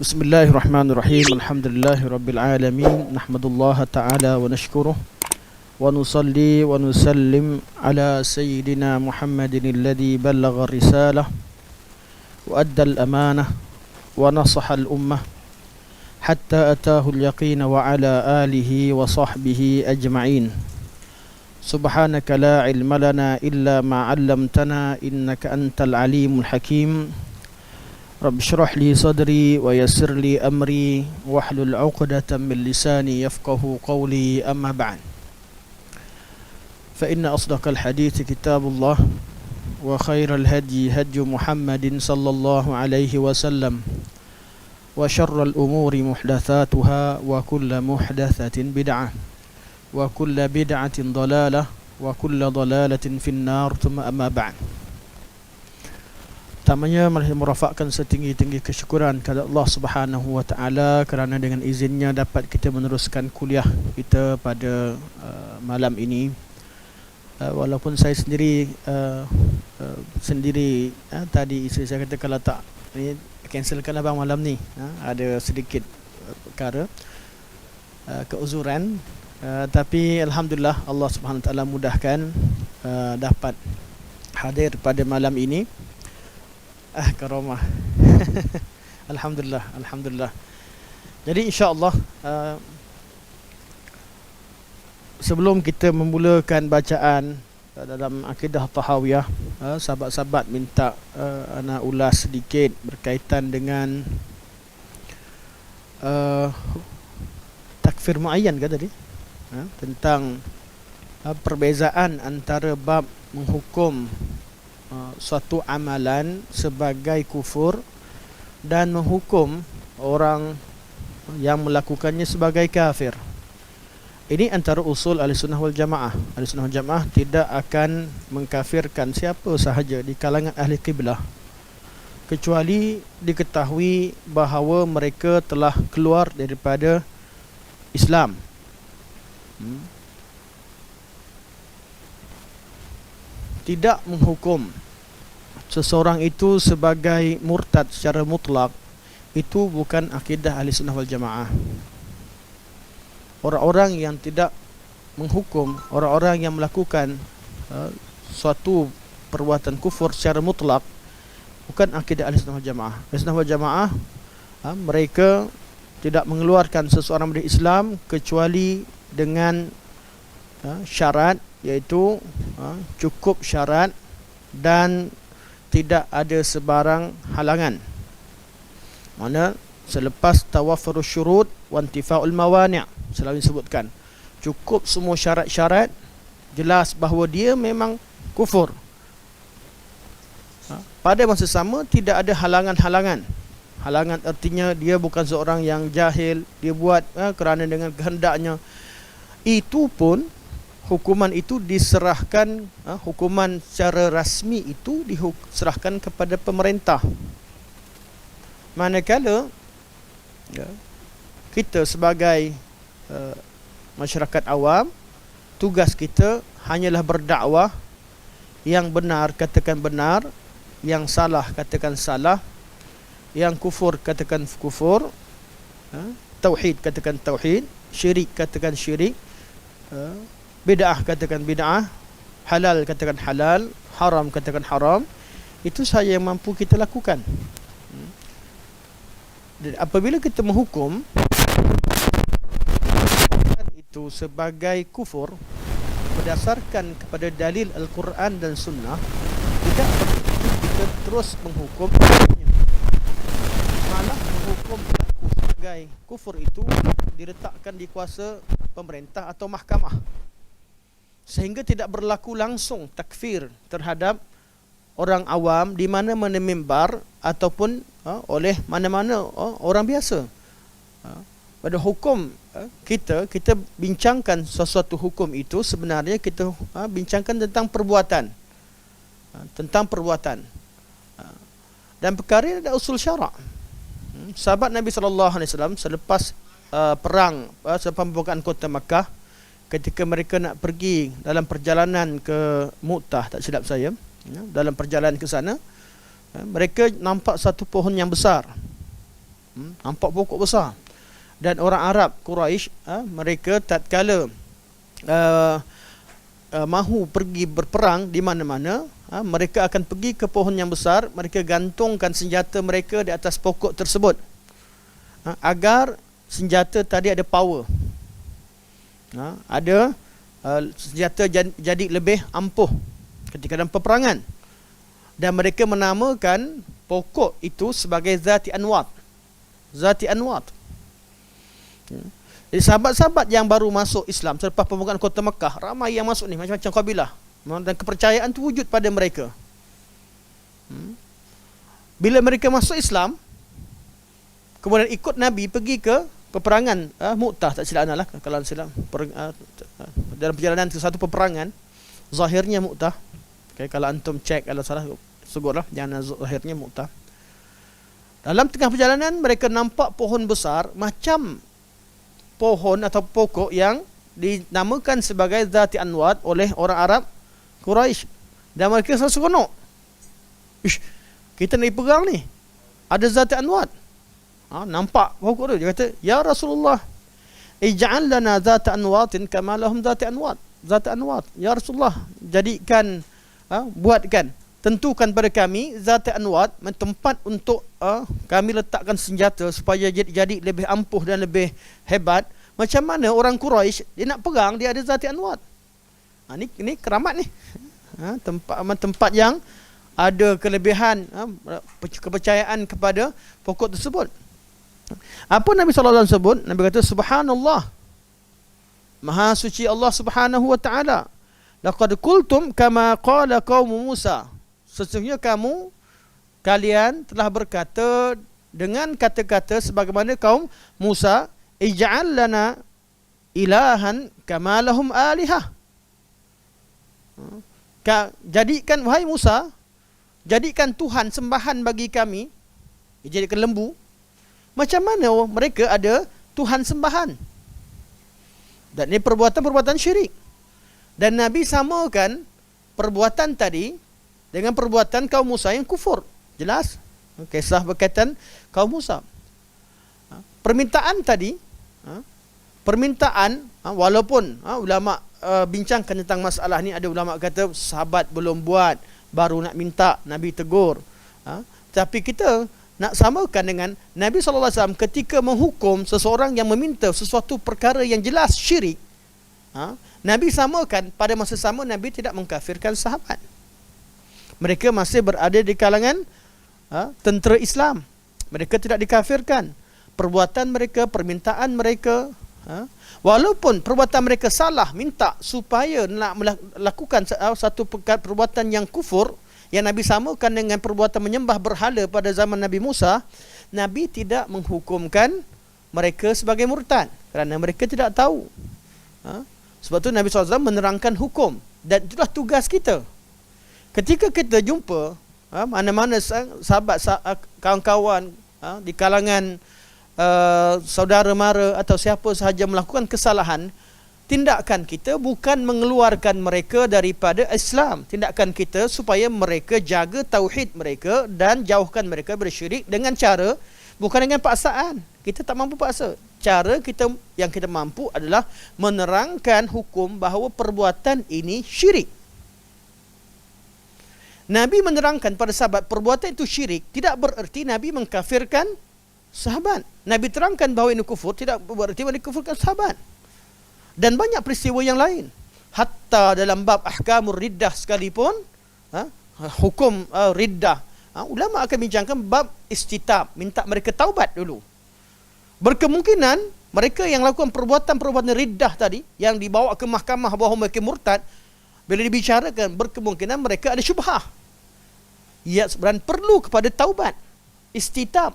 Bismillahirrahmanirrahim. Alhamdulillahi alamin. Nahmadullah ta'ala wa nashkuruh wa nusalli wa nusallim ala sayyidina Muhammadin alladhi ballagha risalah wa adda al-amanah wa nasaha al-ummah hatta atahu al-yaqin wa ala alihi wa sahbihi ajma'in. Subhanaka la ilma lana illa ma 'allamtana innaka antal alimul hakim. Rabbi shrah li sadri wa yassir li amri wahlul 'uqdatam min lisani yafqahu qawli, amma ba'd. Fa inna asdaqal hadithi kitabullah wa khairal hadi hadi Muhammadin sallallahu alaihi wasallam wa syarral umuri muhdatsatuha wa kullu muhdatsatin bid'ah wa kullu bid'atin dhalalah wa kullu dhalalatin finnar, thumma amma ba'd. Pertamanya, mari merafakkan setinggi-tinggi kesyukuran kepada Allah Subhanahu wa taala kerana dengan izinnya dapat kita meneruskan kuliah kita pada malam ini. Walaupun saya sendiri tadi isteri saya kata kalau tak ni cancelkan abang malam ni, ada sedikit perkara keuzuran, tapi alhamdulillah Allah Subhanahu wa taala mudahkan dapat hadir pada malam ini. Karamah. Alhamdulillah, alhamdulillah. Jadi insya-Allah sebelum kita memulakan bacaan dalam akidah tahawiyah, sahabat-sahabat minta ana ulas sedikit berkaitan dengan takfir muayyan ke tadi, tentang perbezaan antara bab menghukum suatu amalan sebagai kufur dan menghukum orang yang melakukannya sebagai kafir. Ini antara usul Ahlussunnah wal Jamaah. Ahlussunnah wal Jamaah tidak akan mengkafirkan siapa sahaja di kalangan ahli qiblah kecuali diketahui bahawa mereka telah keluar daripada Islam. Tidak menghukum seseorang itu sebagai murtad secara mutlak, itu bukan akidah Ahlussunnah wal Jamaah. Orang-orang yang tidak menghukum orang-orang yang melakukan suatu perbuatan kufur secara mutlak bukan akidah Ahlussunnah wal Jamaah. Ahlussunnah wal Jamaah mereka tidak mengeluarkan seseorang dari Islam kecuali dengan syarat, iaitu cukup syarat dan tidak ada sebarang halangan. Mana selepas tawaffurus syurut wa intifa'ul mawani', selalu disebutkan cukup semua syarat-syarat, jelas bahawa dia memang kufur. Pada masa sama tidak ada halangan-halangan. Halangan artinya dia bukan seorang yang jahil, dia buat kerana dengan kehendaknya. Itu pun hukuman itu diserahkan, hukuman secara rasmi itu diserahkan kepada pemerintah. Manakala kita sebagai masyarakat awam, tugas kita hanyalah berdakwah. Yang benar katakan benar, yang salah katakan salah, yang kufur katakan kufur, tauhid katakan tauhid, syirik katakan syirik, bid'ah katakan bid'ah, halal katakan halal, haram katakan haram. Itu sahaja yang mampu kita lakukan. Dan apabila kita menghukum itu sebagai kufur berdasarkan kepada dalil Al-Quran dan Sunnah, tidak berarti kita terus menghukum, malah menghukum pelaku sebagai kufur itu diletakkan di kuasa pemerintah atau mahkamah, sehingga tidak berlaku langsung takfir terhadap orang awam di mana-mana mimbar ataupun oleh mana-mana orang biasa. Pada hukum kita bincangkan sesuatu hukum itu sebenarnya kita bincangkan tentang perbuatan, dan perkara ini ada usul syarak. Sahabat Nabi SAW selepas perang, selepas pembukaan kota Makkah, ketika mereka nak pergi dalam perjalanan ke Mu'tah, tak silap saya, dalam perjalanan ke sana, mereka nampak satu pohon yang besar. Nampak pokok besar. Dan orang Arab Quraisy, mereka tatkala mahu pergi berperang di mana-mana, mereka akan pergi ke pohon yang besar, mereka gantungkan senjata mereka di atas pokok tersebut, agar senjata tadi ada power, ada senjata jadi lebih ampuh ketika dalam peperangan. Dan mereka menamakan pokok itu sebagai Zati Anwat. Zati Anwat. Jadi sahabat-sahabat yang baru masuk Islam selepas pembukaan kota Mekah, ramai yang masuk ni, macam-macam kabilah, dan kepercayaan itu wujud pada mereka. Bila mereka masuk Islam, kemudian ikut Nabi pergi ke peperangan Mu'tah, tak silap lah kalau silap, dalam perjalanan ke satu peperangan, zahirnya Mu'tah. Okay, kalau antum cek kalau salah segurlah, jangan zahirnya Mu'tah. Dalam tengah perjalanan mereka nampak pohon besar, macam pohon atau pokok yang dinamakan sebagai Zati Anwat oleh orang Arab Quraisy. Dan mereka selalu seronok. Ish, kita nak pegang ni, ada Zati Anwat. Nampak pokok tu, dia kata, "Ya Rasulullah, ij'al lana Zati Anwatin kama lahum Zati Anwat." Zati Anwat, ya Rasulullah, jadikan, buatkan, tentukan pada kami Zati Anwat, tempat untuk kami letakkan senjata supaya jadi lebih ampuh dan lebih hebat. Macam mana orang Quraisy, dia nak pegang, dia ada Zati Anwat. Ini keramat ni. Tempat yang ada kelebihan, kepercayaan kepada pokok tersebut. Apa Nabi SAW sebut? Nabi kata, "Subhanallah, Maha suci Allah Subhanahu wa ta'ala. Laqad qultum kama qala qaum Musa." Sesungguhnya kalian telah berkata dengan kata-kata sebagaimana kaum Musa, "Ij'al lana ilahan kama lahum alihah." Jadikan, wahai Musa, jadikan Tuhan sembahan bagi kami, jadikan lembu. Macam mana mereka ada Tuhan sembahan? Dan ini perbuatan-perbuatan syirik. Dan Nabi samakan perbuatan tadi dengan perbuatan kaum Musa yang kufur. Jelas kisah berkaitan kaum Musa. Permintaan tadi, permintaan, walaupun ulama bincangkan tentang masalah ni, ada ulama kata sahabat belum buat baru nak minta, Nabi tegur. Tapi kita nak samakan dengan Nabi SAW ketika menghukum seseorang yang meminta sesuatu perkara yang jelas syirik. Nabi samakan, pada masa sama Nabi tidak mengkafirkan sahabat. Mereka masih berada di kalangan tentera Islam. Mereka tidak dikafirkan. Perbuatan mereka, permintaan mereka, walaupun perbuatan mereka salah, minta supaya nak melakukan satu perbuatan yang kufur, yang Nabi samakan dengan perbuatan menyembah berhala pada zaman Nabi Musa, Nabi tidak menghukumkan mereka sebagai murtad kerana mereka tidak tahu. Sebab tu Nabi SAW menerangkan hukum. Dan itulah tugas kita. Ketika kita jumpa mana-mana sahabat, kawan-kawan di kalangan saudara mara atau siapa sahaja melakukan kesalahan, tindakan kita bukan mengeluarkan mereka daripada Islam. Tindakan kita supaya mereka jaga tauhid mereka dan jauhkan mereka bersyirik dengan cara, bukan dengan paksaan. Kita tak mampu paksa. Cara kita yang kita mampu adalah menerangkan hukum bahawa perbuatan ini syirik. Nabi menerangkan pada sahabat perbuatan itu syirik, tidak bererti Nabi mengkafirkan sahabat. Nabi terangkan bahawa ini kufur, tidak bererti Nabi kufurkan sahabat. Dan banyak peristiwa yang lain. Hatta dalam bab ahkamur riddah sekalipun, hukum riddah, ulama akan bincangkan bab istitab, minta mereka taubat dulu. Berkemungkinan mereka yang lakukan perbuatan-perbuatan riddah tadi, yang dibawa ke mahkamah bahawa mereka murtad, bila dibicarakan, berkemungkinan mereka ada syubhah. Ya, sebenarnya perlu kepada taubat, istitab.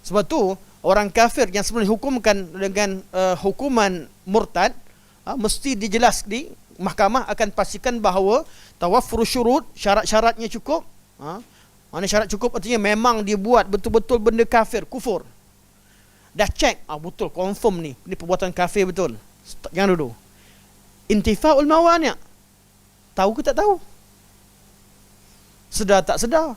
Sebab tu orang kafir yang sebenarnya dihukumkan dengan hukuman murtad, mesti dijelas di mahkamah akan pastikan bahawa tawaffur syurut, syarat-syaratnya cukup. Mana syarat cukup artinya memang dia buat betul-betul benda kafir, kufur. Dah cek, betul, confirm ni perbuatan kafir betul. Jangan dulu. Intifa'ul mawani'. Tahu ke tak tahu? Sedar tak sedar?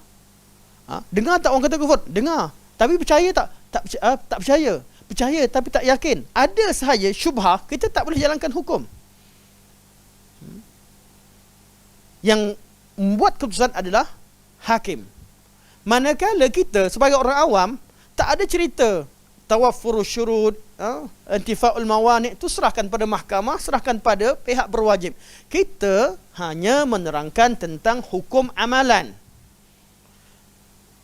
Dengar tak orang kata kufur? Dengar. Tapi percaya tak? Tak percaya. Percaya tapi tak yakin. Ada sahaja syubhah, kita tak boleh jalankan hukum. Yang membuat keputusan adalah hakim. Manakala kita sebagai orang awam, tak ada cerita tawaffurus syurud, intifa'ul mawani', itu serahkan pada mahkamah, serahkan pada pihak berwajib. Kita hanya menerangkan tentang hukum amalan.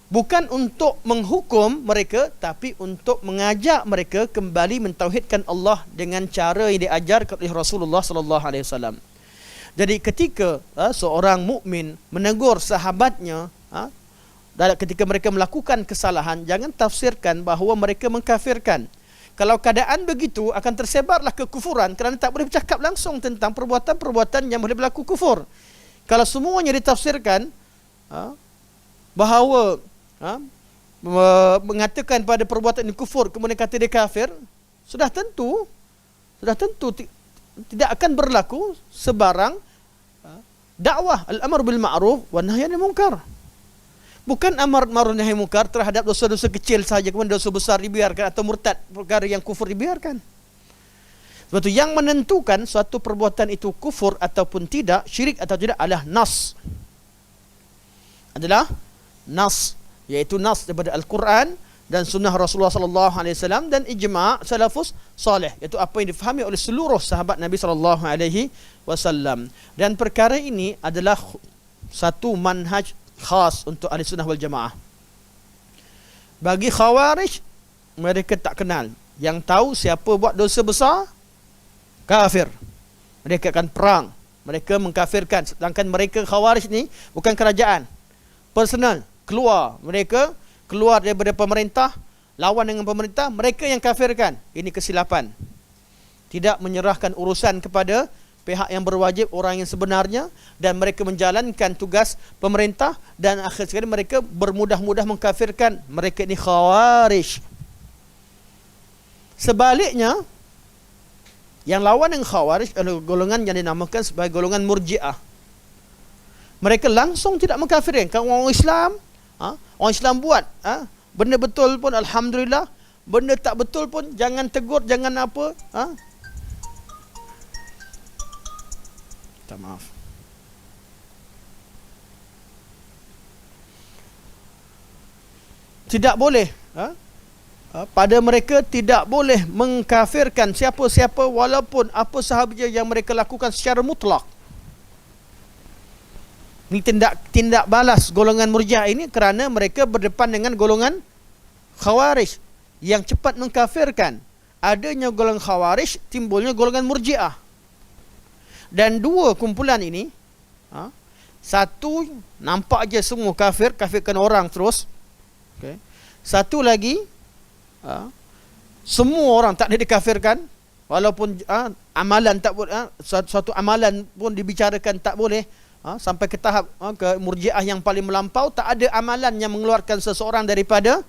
Bukan untuk menghukum mereka, tapi untuk mengajak mereka kembali mentauhidkan Allah dengan cara yang diajarkan oleh Rasulullah sallallahu alaihi wasallam. Jadi ketika seorang mukmin menegur sahabatnya ketika mereka melakukan kesalahan, jangan tafsirkan bahawa mereka mengkafirkan. Kalau keadaan begitu, akan tersebarlah kekufuran, kerana tak boleh bercakap langsung tentang perbuatan-perbuatan yang boleh berlaku kufur. Kalau semuanya ditafsirkan bahawa mengatakan pada perbuatan ini kufur, kemudian kata dia kafir, sudah tentu tidak akan berlaku sebarang dakwah al-amr bil ma'ruf wa nahy anil munkar. Bukan amar ma'ruf nahi munkar terhadap dosa-dosa kecil saja, kemudian dosa besar dibiarkan, atau murtad, perkara yang kufur dibiarkan. Sebab itu yang menentukan suatu perbuatan itu kufur ataupun tidak, syirik atau tidak, adalah nas. Iaitu nas daripada Al-Quran dan sunnah Rasulullah sallallahu alaihi wasallam dan ijma' salafus salih, iaitu apa yang difahami oleh seluruh sahabat Nabi sallallahu alaihi wasallam. Dan perkara ini adalah satu manhaj khas untuk ahli sunnah wal jamaah. Bagi khawarij, mereka tak kenal. Yang tahu siapa buat dosa besar, kafir. Mereka akan perang, mereka mengkafirkan. Sedangkan mereka khawarij ni bukan kerajaan, personal, mereka keluar daripada pemerintah, lawan dengan pemerintah, mereka yang kafirkan. Ini kesilapan. Tidak menyerahkan urusan kepada pihak yang berwajib, orang yang sebenarnya, dan mereka menjalankan tugas pemerintah, dan akhir sekali mereka bermudah-mudah mengkafirkan. Mereka ini khawarij. Sebaliknya, yang lawan dengan khawarij adalah golongan yang dinamakan sebagai golongan murji'ah. Mereka langsung tidak mengkafirkan. Kalau orang Islam, orang Islam buat benda betul pun alhamdulillah, benda tak betul pun jangan tegur, jangan apa, maaf. Tidak boleh, pada mereka tidak boleh mengkafirkan siapa-siapa walaupun apa sahaja yang mereka lakukan secara mutlak. Ini tindak balas golongan murji'ah ini, kerana mereka berdepan dengan golongan khawarij yang cepat mengkafirkan. Adanya golongan khawarij, timbulnya golongan murji'ah. Dan dua kumpulan ini, satu nampak je semua kafir, kafirkan orang terus. Okay. Satu lagi, semua orang tak boleh dikafirkan, walaupun amalan tak boleh, suatu amalan pun dibicarakan tak boleh. Sampai ke tahap ke murji'ah yang paling melampau, tak ada amalan yang mengeluarkan seseorang daripada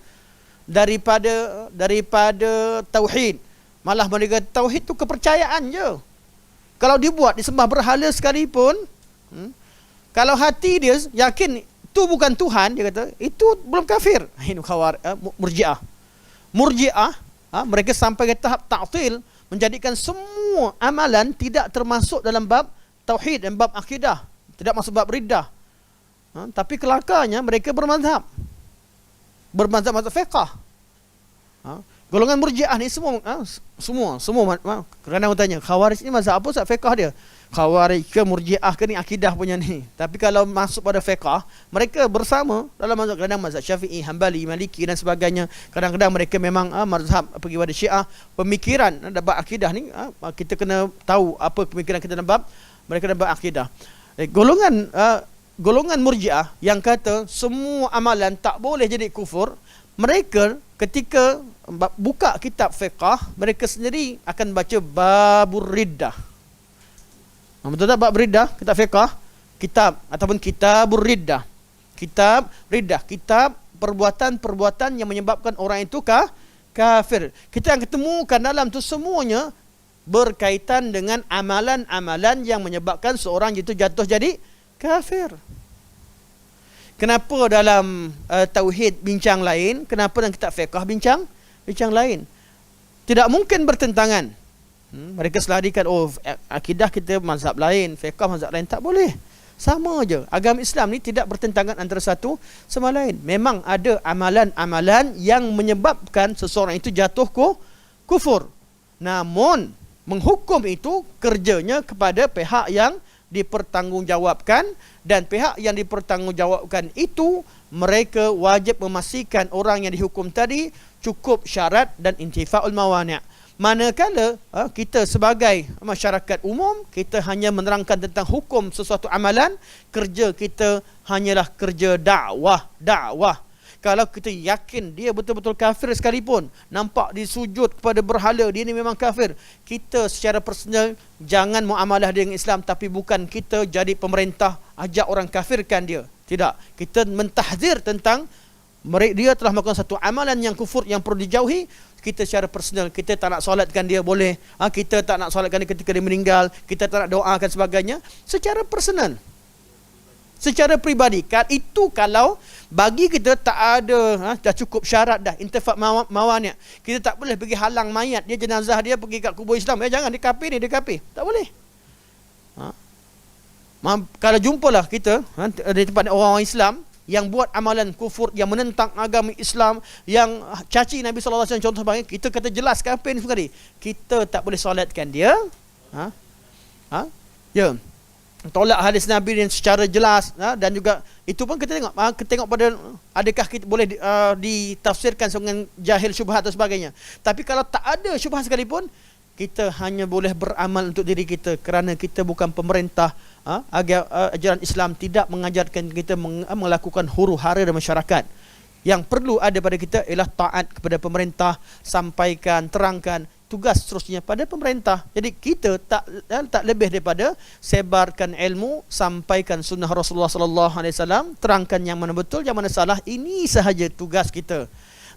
tauhid. Malah mereka tauhid tu kepercayaan je. Kalau dibuat disembah berhala sekalipun, kalau hati dia yakin itu bukan Tuhan, dia kata itu belum kafir. Ini murji'ah. Murji'ah mereka sampai ke tahap ta'til, menjadikan semua amalan tidak termasuk dalam bab tauhid dan bab akidah, tidak masuk bab riddah. Tapi kelakarnya mereka bermazhab fiqh. Golongan murji'ah ni semua kerana orang tanya, khawarij ni mazhab apa, fiqh dia? Khawarij ke murji'ah ke ni akidah punya ni. Tapi kalau masuk pada fiqh, mereka bersama dalam mazhab, kadang mazhab Syafi'i, Hanbali, Maliki dan sebagainya. Kadang-kadang mereka memang mazhab pergi pada Syiah. Pemikiran dalam bab akidah ni, kita kena tahu apa pemikiran kita dalam bab mereka dalam bab akidah. Golongan murji'ah yang kata semua amalan tak boleh jadi kufur, mereka ketika buka kitab fiqh, mereka sendiri akan baca babur riddah. Betul tak bab riddah? Kitab fiqh, kitab ataupun kitabur riddah. Kitab riddah, kitab perbuatan-perbuatan yang menyebabkan orang itu kafir. Kita akan ketemukan dalam tu semuanya berkaitan dengan amalan-amalan yang menyebabkan seorang itu jatuh jadi kafir. Kenapa dalam tauhid bincang lain, kenapa dalam kitab fiqh bincang lain? Tidak mungkin bertentangan. Mereka selarikan, akidah kita mazhab lain, fiqh mazhab lain, tak boleh. Sama je. Agama Islam ni tidak bertentangan antara satu sama lain. Memang ada amalan-amalan yang menyebabkan seseorang itu jatuh kufur. Namun menghukum itu kerjanya kepada pihak yang dipertanggungjawabkan, dan pihak yang dipertanggungjawabkan itu mereka wajib memastikan orang yang dihukum tadi cukup syarat dan intifa'ul mawani'. Manakala kita sebagai masyarakat umum, kita hanya menerangkan tentang hukum sesuatu amalan, kerja kita hanyalah kerja dakwah. Kalau kita yakin dia betul-betul kafir sekalipun, nampak dia sujud kepada berhala, dia ni memang kafir, kita secara personal jangan muamalah dengan Islam. Tapi bukan kita jadi pemerintah ajak orang kafirkan dia. Tidak. Kita mentahzir tentang dia telah melakukan satu amalan yang kufur yang perlu dijauhi. Kita secara personal, kita tak nak solatkan dia boleh, kita tak nak solatkan dia ketika dia meninggal, kita tak nak doakan sebagainya. Secara personal, secara peribadi, itu kalau bagi kita tak ada, dah cukup syarat dah, intifak mawani'. Kita tak boleh pergi halang mayat dia, jenazah dia pergi kat kubur Islam. Jangan, dia kafir ni, dia kafir. Tak boleh. Kalau jumpalah kita di tempat orang Islam yang buat amalan kufur, yang menentang agama Islam, yang caci Nabi SAW, contoh sebagai, kita kata jelas kafir ni sekali, kita tak boleh solatkan dia. Ya, tolak hadis Nabi yang secara jelas, dan juga itu pun kita tengok pada adakah kita boleh ditafsirkan dengan jahil, syubhat dan sebagainya. Tapi kalau tak ada syubhat sekalipun, kita hanya boleh beramal untuk diri kita, kerana kita bukan pemerintah. Ajaran Islam tidak mengajarkan kita melakukan huru-hara dalam masyarakat. Yang perlu ada pada kita ialah taat kepada pemerintah, sampaikan, terangkan tugas seterusnya pada pemerintah. Jadi kita tak lebih daripada sebarkan ilmu, sampaikan sunnah Rasulullah sallallahu alaihi wasallam, terangkan yang mana betul, yang mana salah. Ini sahaja tugas kita.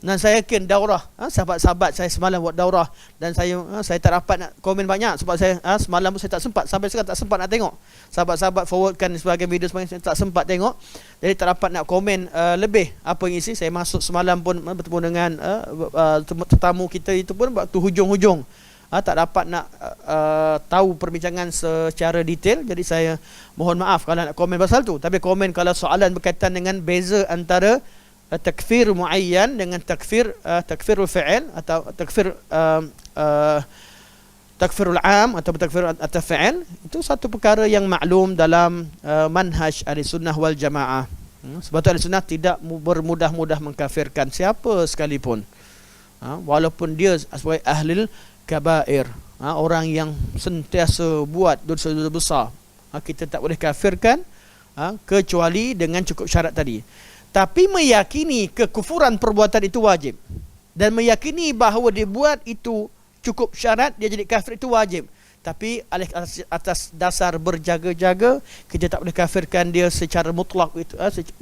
Dan saya yakin daurah, sahabat-sahabat saya semalam buat daurah, dan saya tak dapat nak komen banyak sebab saya semalam pun saya tak sempat, sampai sekarang tak sempat nak tengok. Sahabat-sahabat forwardkan sebagai video sebagainya, saya tak sempat tengok. Jadi tak dapat nak komen lebih apa yang isi. Saya masuk semalam pun bertemu dengan tetamu kita itu pun waktu hujung-hujung. Tak dapat nak tahu perbincangan secara detail. Jadi saya mohon maaf kalau nak komen pasal tu. Tapi komen kalau soalan berkaitan dengan beza antara takfir muayyan dengan takfirul fi'il atau takfirul am atau takfir atau fi'il, itu satu perkara yang maklum dalam manhaj Ahlussunnah wal Jamaah. Sebab tu Ahlussunnah tidak bermudah-mudah mengkafirkan siapa sekalipun, walaupun dia sebagai ahlul kabair, orang yang sentiasa buat dosa-dosa besar, kita tak boleh kafirkan kecuali dengan cukup syarat tadi. Tapi meyakini kekufuran perbuatan itu wajib, dan meyakini bahawa dia buat itu cukup syarat dia jadi kafir itu wajib. Tapi atas dasar berjaga-jaga, kita tak boleh kafirkan dia secara mutlak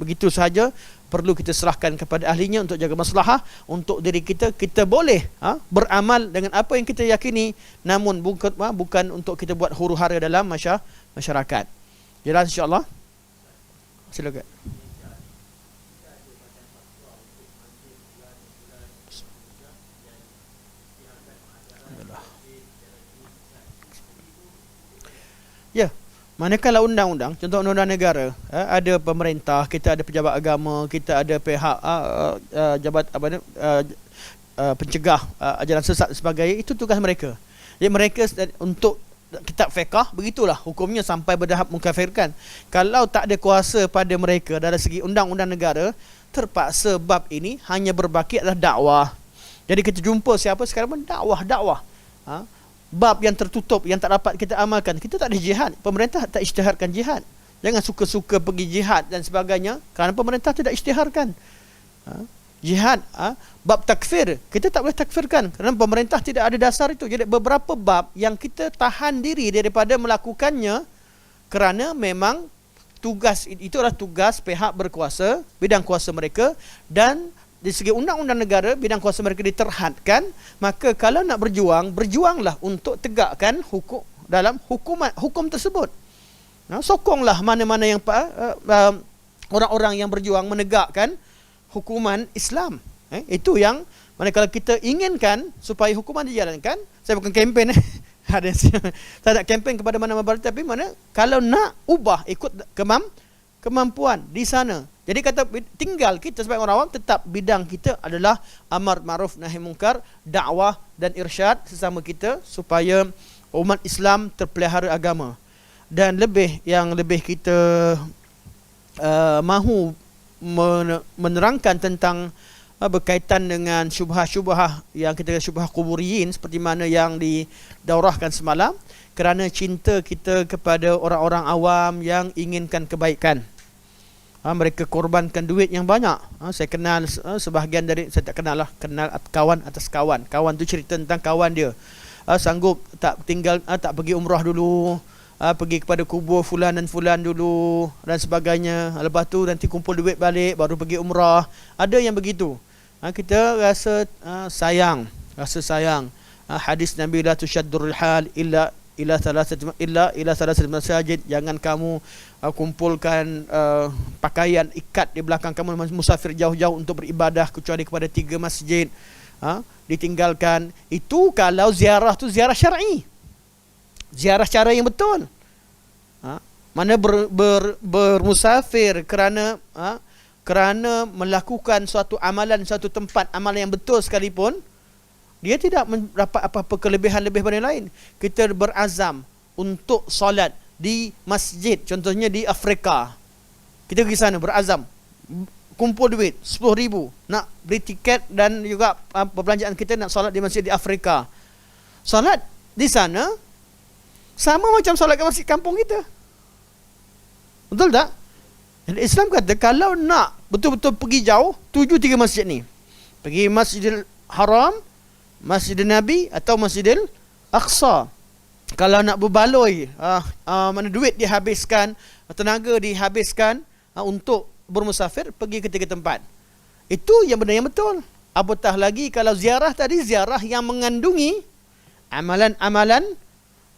begitu saja. Perlu kita serahkan kepada ahlinya untuk jaga maslahah untuk diri kita. Kita boleh beramal dengan apa yang kita yakini, namun bukan untuk kita buat huru-hara dalam masyarakat. Jelas insya-Allah. Silakan. Ya, manakala undang-undang, contoh undang-undang negara, ada pemerintah, kita ada pejabat agama, kita ada pihak jabat pencegah ajaran sesat sebagainya, itu tugas mereka. Jadi mereka untuk kitab fiqh begitulah hukumnya sampai bertahap mengkafirkan. Kalau tak ada kuasa pada mereka dari segi undang-undang negara, terpaksa bab ini hanya berbaki adalah dakwah. Jadi kita jumpa siapa sekarang pun dakwah. Bab yang tertutup, yang tak dapat kita amalkan, kita tak ada jihad. Pemerintah tak isytiharkan jihad. Jangan suka-suka pergi jihad dan sebagainya, kerana pemerintah tidak isytiharkan jihad. Bab takfir, kita tak boleh takfirkan kerana pemerintah tidak ada dasar itu. Jadi beberapa bab yang kita tahan diri daripada melakukannya kerana memang tugas itu adalah tugas pihak berkuasa, bidang kuasa mereka, dan di segi undang-undang negara bidang kuasa mereka diterhadkan. Maka kalau nak berjuang, berjuanglah untuk tegakkan hukum dalam hukum tersebut. Sokonglah mana-mana yang orang-orang yang berjuang menegakkan hukuman Islam. Itu yang mana kalau kita inginkan supaya hukuman dijalankan, saya bukan kempen ada saya tak kempen kepada mana-mana parti, tapi mana kalau nak ubah ikut kemampuan di sana. Jadi kata tinggal kita sebagai orang awam tetap bidang kita adalah amar ma'ruf nahi mungkar, dakwah dan irsyad sesama kita supaya umat Islam terpelihara agama. Dan yang lebih kita mahu menerangkan tentang berkaitan dengan syubhah-syubhah yang kita syubhah kuburiyin seperti mana yang didaurahkan semalam, kerana cinta kita kepada orang-orang awam yang inginkan kebaikan. Mereka korbankan duit yang banyak. Saya kenal sebahagian dari, saya tak kenal lah, kenal kawan atas kawan. Kawan tu cerita tentang kawan dia sanggup tak pergi umrah dulu, pergi kepada kubur fulan dan fulan dulu dan sebagainya. Lepas tu nanti kumpul duit balik baru pergi umrah. Ada yang begitu. Kita rasa sayang. Hadis Nabi la tushaddur rihal ila thalathati masajid. Jangan kamu kumpulkan pakaian ikat di belakang kamu musafir jauh-jauh untuk beribadah kecuali kepada 3 masjid. Ditinggalkan. Itu kalau ziarah tu ziarah syar'i, ziarah cara yang betul. Mana bermusafir kerana melakukan suatu amalan, suatu tempat amalan yang betul sekalipun, dia tidak mendapat apa-apa kelebihan lebih pada yang lain. Kita berazam untuk solat di masjid, contohnya di Afrika. Kita pergi sana berazam, kumpul duit 10,000 nak beli tiket dan juga perbelanjaan kita nak solat di masjid di Afrika. Solat di sana sama macam solat ke masjid kampung kita. Betul tak? Dan Islam kata kalau nak betul-betul pergi jauh, tuju 3 masjid ni. Pergi Masjidil Haram, Masjidil Nabi atau Masjidil Aqsa. Kalau nak berbaloi, mana duit dihabiskan, tenaga dihabiskan untuk bermusafir, pergi ke 3 tempat. Itu yang benar yang betul. Apatah lagi kalau ziarah tadi, ziarah yang mengandungi amalan-amalan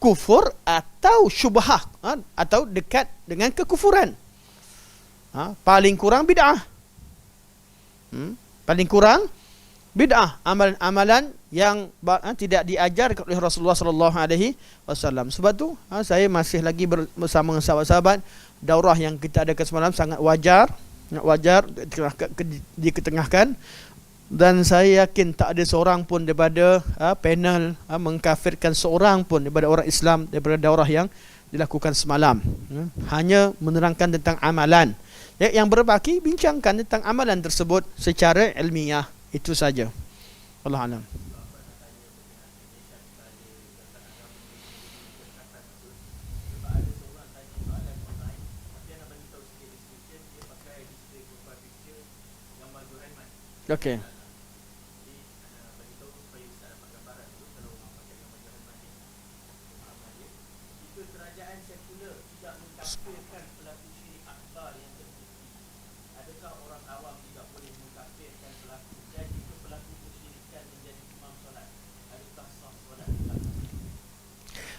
kufur atau syubhah, atau dekat dengan kekufuran. Paling kurang bid'ah. Paling kurang bid'ah, amalan-amalan yang tidak diajar oleh Rasulullah sallallahu alaihi wasallam. Sebab tu saya masih lagi bersama dengan sahabat-sahabat, daurah yang kita adakan semalam sangat wajar diketengahkan, dan saya yakin tak ada seorang pun daripada panel mengkafirkan seorang pun daripada orang Islam daripada daurah yang dilakukan semalam. Hanya menerangkan tentang amalan. Yang berbaki bincangkan tentang amalan tersebut secara ilmiah. Itu saja. Wallahu a'lam. Okey.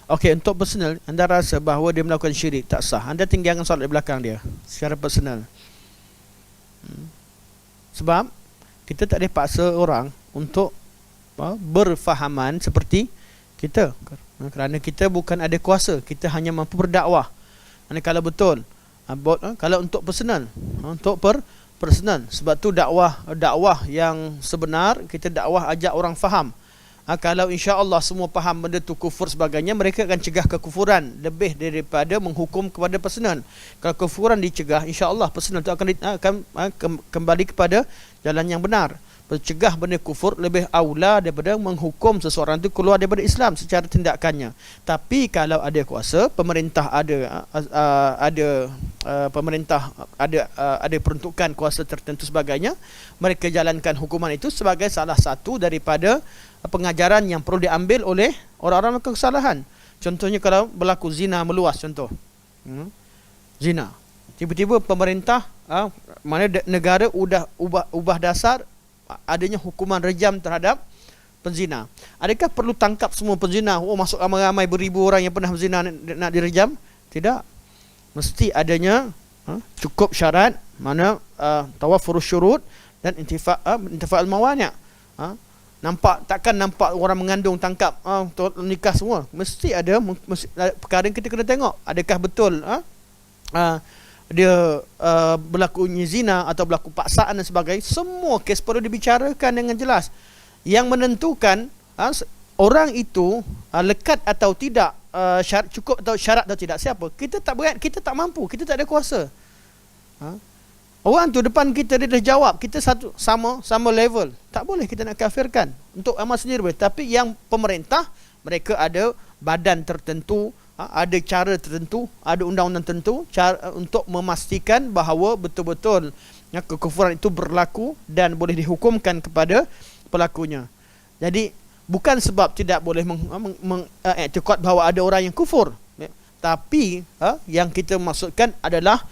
Okey, untuk personal, anda rasa bahawa dia melakukan syirik, tak sah, anda tinggalkan solat di belakang dia secara personal. Sebab kita tak boleh paksa orang untuk berfahaman seperti kita, kerana kita bukan ada kuasa, kita hanya mampu berdakwah. Kalau betul, kalau untuk personal, untuk personal, sebab tu dakwah yang sebenar, kita dakwah ajak orang faham. Kalau insya-Allah semua faham benda tu kufur sebagainya, mereka akan cegah kekufuran lebih daripada menghukum kepada personal. Kalau kekufuran dicegah, insya-Allah personal tu akan kembali kepada jalan yang benar. Mencegah benda kufur lebih aula daripada menghukum seseorang itu keluar daripada Islam secara tindakannya. Tapi kalau ada kuasa, pemerintah ada peruntukan kuasa tertentu sebagainya, mereka jalankan hukuman itu sebagai salah satu daripada pengajaran yang perlu diambil oleh orang-orang melakukan kesalahan. Contohnya kalau berlaku zina meluas, contoh zina, tiba-tiba pemerintah mana negara ubah dasar adanya hukuman rejam terhadap penzina. Adakah perlu tangkap semua penzina? Masuk ramai-ramai beribu orang yang pernah berzina nak direjam? Tidak. Mesti adanya Cukup syarat, mana tawaffur syurut dan intifa' al-mawani'. Takkan nampak orang mengandung tangkap nikah semua. Mesti ada perkara yang kita kena tengok. Adakah betul dia berlakunya zina atau berlaku paksaan dan sebagainya. Semua kes perlu dibicarakan dengan jelas. Yang menentukan orang itu lekat atau tidak, syarat cukup atau syarat atau tidak, siapa? Kita tak berat, kita tak mampu, kita tak ada kuasa. Orang tu depan kita, dia dah jawab, kita sama level, tak boleh kita nak kafirkan. Untuk amal sendiri boleh, tapi yang pemerintah, mereka ada badan tertentu, ada cara tertentu, ada undang-undang tertentu untuk memastikan bahawa betul-betul kekufuran itu berlaku dan boleh dihukumkan kepada pelakunya. Jadi bukan sebab tidak boleh mengiktikad bahawa ada orang yang kufur, tapi yang kita maksudkan adalah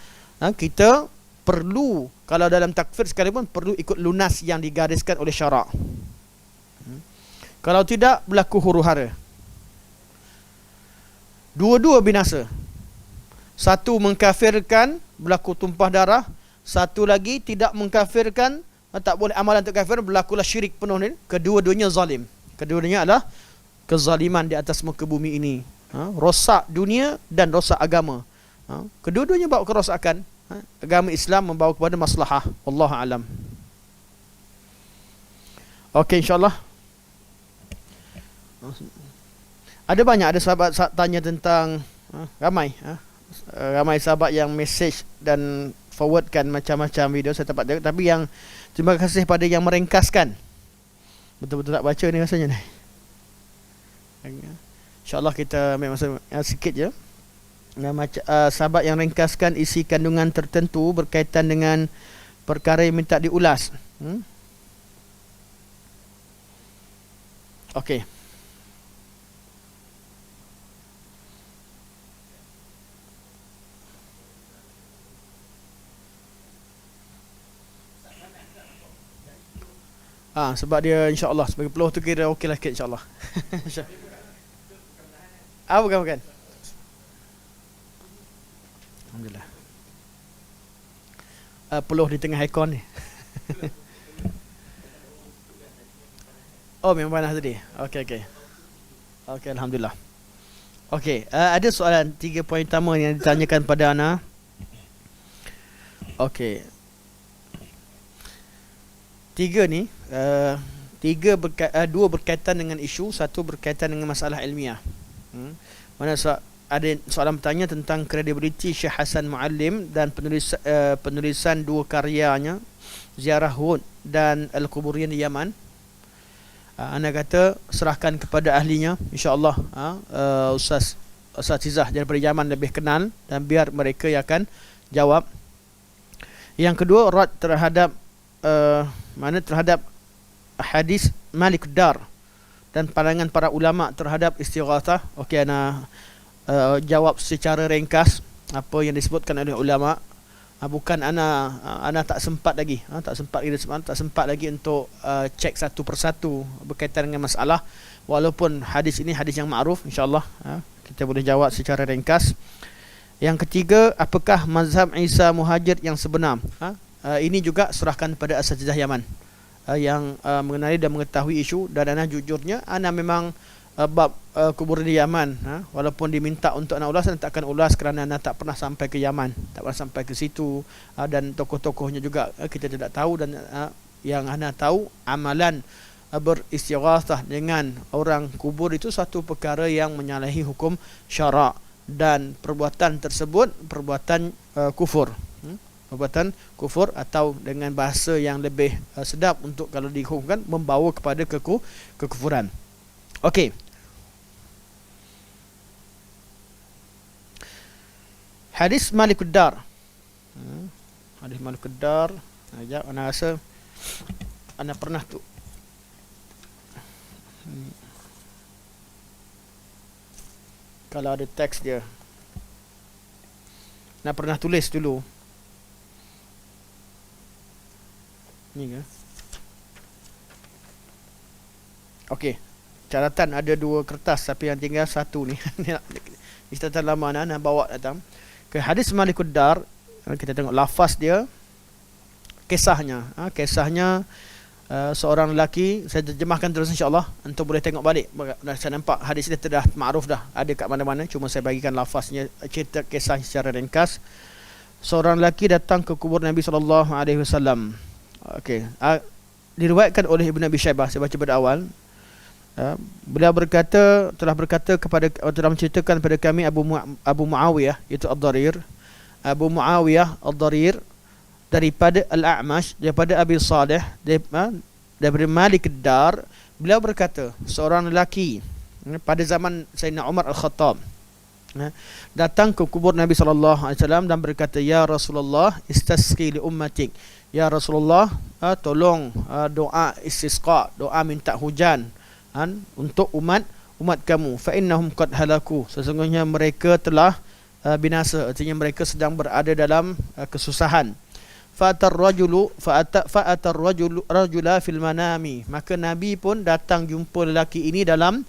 kita perlu, kalau dalam takfir sekalipun, perlu ikut lunas yang digariskan oleh syarak. Kalau tidak, berlaku huru-hara. Dua-dua binasa. Satu mengkafirkan, berlaku tumpah darah. Satu lagi tidak mengkafirkan, tak boleh amalan untuk kafir, berlakulah syirik penuh ni. Kedua-duanya zalim. Kedua-duanya adalah kezaliman di atas muka bumi ini. Rosak dunia dan rosak agama. Kedua-duanya bawa kerosakan. Agama Islam membawa kepada maslahah. Wallahu alam. Okey, insyaAllah. Ada banyak, ada sahabat tanya tentang ramai sahabat yang message dan forwardkan macam-macam video, saya dapat tengok. Tapi yang terima kasih pada yang merengkaskan. Betul-betul tak baca ni rasanya ni. InsyaAllah kita ambil masa sikit je. Sahabat yang ringkaskan isi kandungan tertentu berkaitan dengan perkara yang minta diulas. Okey. Sebab dia insya-Allah sebagai peluang tu kira okeylah sikit insya-Allah. Bukan. Alhamdulillah. Peluh di tengah aircon ni. Oh, memang panas tadi. Okey, alhamdulillah. Okey, ada soalan 3 poin utama yang ditanyakan pada Ana. Okey. 3 ni, 2 berkaitan dengan isu, 1 berkaitan dengan masalah ilmiah. Mana ada soalan bertanya tentang kredibiliti Syekh Hasan Muallim dan penulisan 2 karyanya, Ziarah Hud dan Al-Quburiyyin di Yaman. Ana kata serahkan kepada ahlinya, insya-Allah. Ustaz-ustazah daripada Yaman lebih kenal, dan biar mereka yang akan jawab. Yang kedua, rad terhadap terhadap hadis Malik Dar dan pandangan para ulama terhadap istighatsah. Okey, ana jawab secara ringkas apa yang disebutkan oleh ulama. Bukan ana tak sempat lagi, tak sempat lagi untuk cek satu persatu berkaitan dengan masalah. Walaupun hadis ini hadis yang ma'ruf, insya-Allah kita boleh jawab secara ringkas. Yang ketiga, apakah mazhab Isa Muhajir yang sebenar? Ini juga serahkan pada asatizah Yaman yang mengenali dan mengetahui isu. Dan ana jujurnya, ana memang bab kubur di Yaman, walaupun diminta untuk ana ulas, ana takkan ulas kerana ana tak pernah sampai ke Yaman, tak pernah sampai ke situ, dan tokoh-tokohnya juga kita tidak tahu. Dan yang ana tahu, amalan beristighatsah dengan orang kubur itu satu perkara yang menyalahi hukum syarak, dan perbuatan tersebut perbuatan kufur. Perbuatan kufur, atau dengan bahasa yang lebih sedap untuk kalau dihukumkan, membawa kepada kekufuran. Okey. Hadis Malik Dar. Hadis Malik Dar. Sekejap, ana rasa ana pernah tu. Kalau ada teks dia, ana pernah tulis dulu. Ni ke? Okey. Catatan ada 2 kertas, tapi yang tinggal 1 ni. Ni catatan lama nak bawa datang. Ke hadis Malik Dar, kita tengok lafaz dia, kisahnya. Kisahnya seorang lelaki, saya terjemahkan terus insya-Allah, antum boleh tengok balik. Saya nampak hadis dia dah makruf dah, ada kat mana-mana, cuma saya bagikan lafaznya, cerita kisah secara ringkas. Seorang lelaki datang ke kubur Nabi sallallahu alaihi wasallam. Okey, diriwayatkan oleh Ibnu Abi Syaibah, saya baca pada awal. Beliau telah berkata telah menceritakan kepada kami Abu Muawiyah, iaitu Ad-Darir, Abu Muawiyah Ad-Darir, daripada Al-A'mash, daripada Abi Salih, daripada Malik Ad-Dar. Beliau berkata, seorang lelaki pada zaman Sayyidina Umar Al-Khattab datang ke kubur Nabi sallallahu alaihi wasallam dan berkata, ya Rasulullah, istasqi li ummatik. Ya Rasulullah, tolong doa istisqa, doa minta hujan untuk umat kamu. Fa innahum qad halaku, sesungguhnya mereka telah binasa, artinya mereka sedang berada dalam kesusahan. Fa'atar rajula fil manami, maka Nabi pun datang jumpa lelaki ini dalam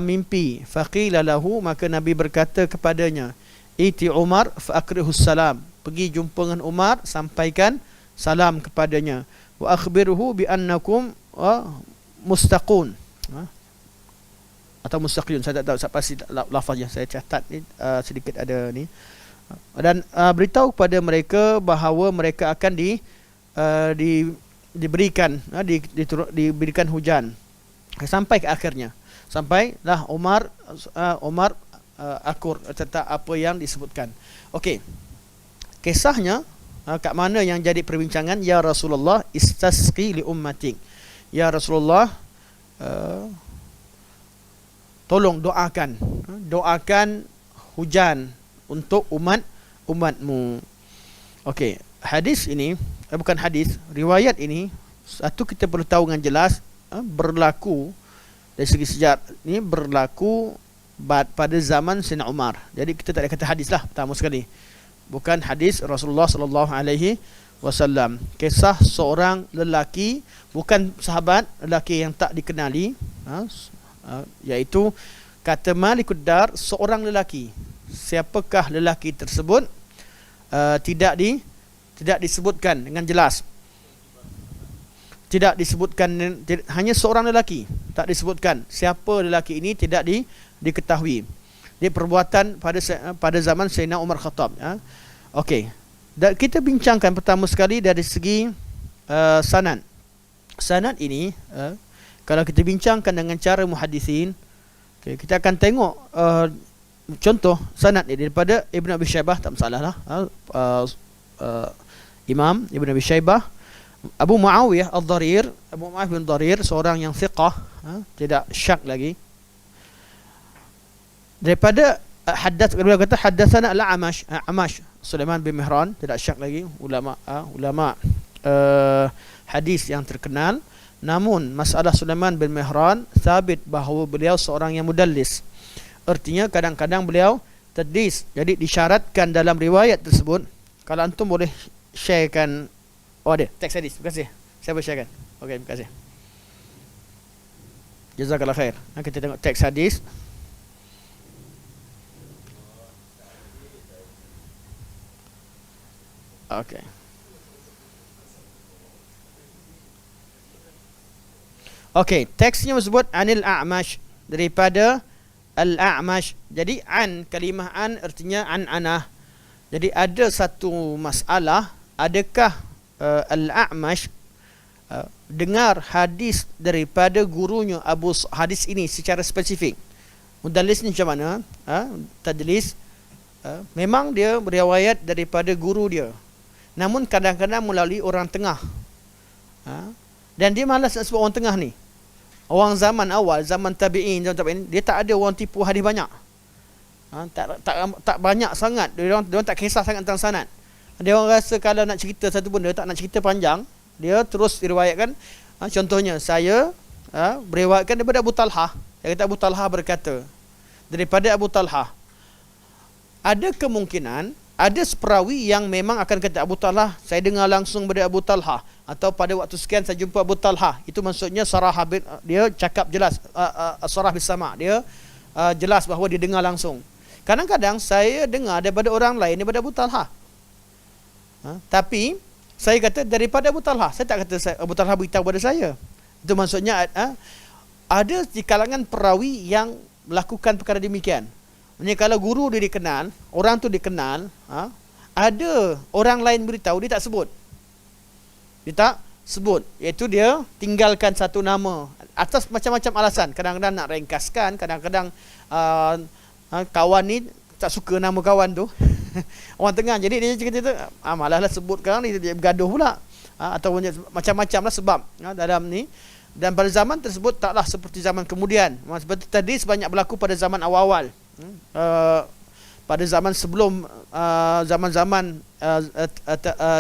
mimpi. Faqila lahu, maka Nabi berkata kepadanya, iti Umar fa'akrihu salam, pergi jumpa dengan Umar, sampaikan salam kepadanya. Wa akhbirhu bi annakum mustaqun, atau mustaqiyun, saya tak tahu pasti lafaznya, saya catat ni sedikit ada ni. Dan beritahu kepada mereka bahawa mereka akan diberikan hujan, sampai ke akhirnya. Sampailah Umar akur tentang apa yang disebutkan. Okey, kisahnya kat mana yang jadi perbincangan? Ya Rasulullah, istasqi li ummatik. Ya Rasulullah, tolong doakan hujan untuk umatmu. Okey, hadis ini bukan hadis, riwayat ini, satu kita perlu tahu dengan jelas, berlaku dari segi sejarah ini, berlaku pada zaman Sayyidina Umar. Jadi kita tak ada kata hadis lah, pertama sekali, bukan hadis Rasulullah sallallahu alaihi wasallam. Kisah seorang lelaki, bukan sahabat, lelaki yang tak dikenali, iaitu kata Malik Ad-Dar, seorang lelaki. Siapakah lelaki tersebut? Tidak disebutkan dengan jelas. Tidak disebutkan, hanya seorang lelaki, tak disebutkan siapa lelaki ini, tidak diketahui. Dia perbuatan pada zaman Sayyidina Umar Khattab. Okey, dan kita bincangkan pertama sekali dari segi sanad. Sanad ini, kalau kita bincangkan dengan cara muhaddisin, kita akan tengok contoh sanad ini daripada Ibnu Abi Syaibah, tak masalah lah. Imam Ibnu Abi Syaibah, Abu Muawiyah Ad-Darir, Abu Muawiyah bin Darir, seorang yang thiqah, tidak syak lagi. Daripada beliau kata haddatsana Al-A'mash, Sulaiman bin Mihran, tidak syak lagi, ulama hadis yang terkenal. Namun masalah Sulaiman bin Mihran sabit bahawa beliau seorang yang mudallis. Artinya kadang-kadang beliau tadlis. Jadi disyaratkan dalam riwayat tersebut. Kalau antum boleh sharekan, ada teks hadis, terima kasih, saya boleh sharekan. Okey, terima kasih, jazakallah khair. Kita tengok teks hadis. Okey, okey, teksnya sebut anil A'mash, daripada Al-A'mash. Jadi kalimah an artinya an'anah. Jadi ada satu masalah, adakah Al-A'mash dengar hadis daripada gurunya hadis ini secara spesifik. Mudallis ni macam mana? Tadlis, memang dia beriwayat daripada guru dia, namun kadang-kadang melalui orang tengah. Dan dia malas nak sebut orang tengah ni. Orang zaman awal, zaman tabi'in, dia tak ada orang tipu hadis banyak. Tak banyak sangat. Dia orang tak kisah sangat tentang sanad. Dia orang rasa kalau nak cerita satu benda, tak nak cerita panjang, dia terus diriwayatkan. Contohnya, saya beriwayatkan daripada Abu Talhah. Dia kata Abu Talhah berkata, daripada Abu Talhah. Ada kemungkinan, ada seperawi yang memang akan kata Abu Talhah, saya dengar langsung dari Abu Talhah, atau pada waktu sekian saya jumpa Abu Talhah. Itu maksudnya sarah, dia cakap jelas, sarah bisama', dia jelas bahawa dia dengar langsung. Kadang-kadang saya dengar daripada orang lain daripada Abu Talhah. Tapi saya kata daripada Abu Talha. Saya tak kata Abu Talha beritahu pada saya. Itu maksudnya ada di kalangan perawi yang melakukan perkara demikian. Maksudnya kalau guru dia dikenal, orang tu dikenal, ada orang lain beritahu, dia tak sebut. Dia tak sebut, iaitu dia tinggalkan satu nama atas macam-macam alasan. Kadang-kadang nak ringkaskan, kadang-kadang kawan ni tak suka nama kawan tu. Orang tengah, jadi dia cerita malahlah sebut sekarang ni, dia bergaduh pula. Atau macam-macam lah sebab dalam ni. Dan pada zaman tersebut taklah seperti zaman kemudian. Seperti tadi sebanyak berlaku pada zaman awal-awal. Pada zaman sebelum zaman-zaman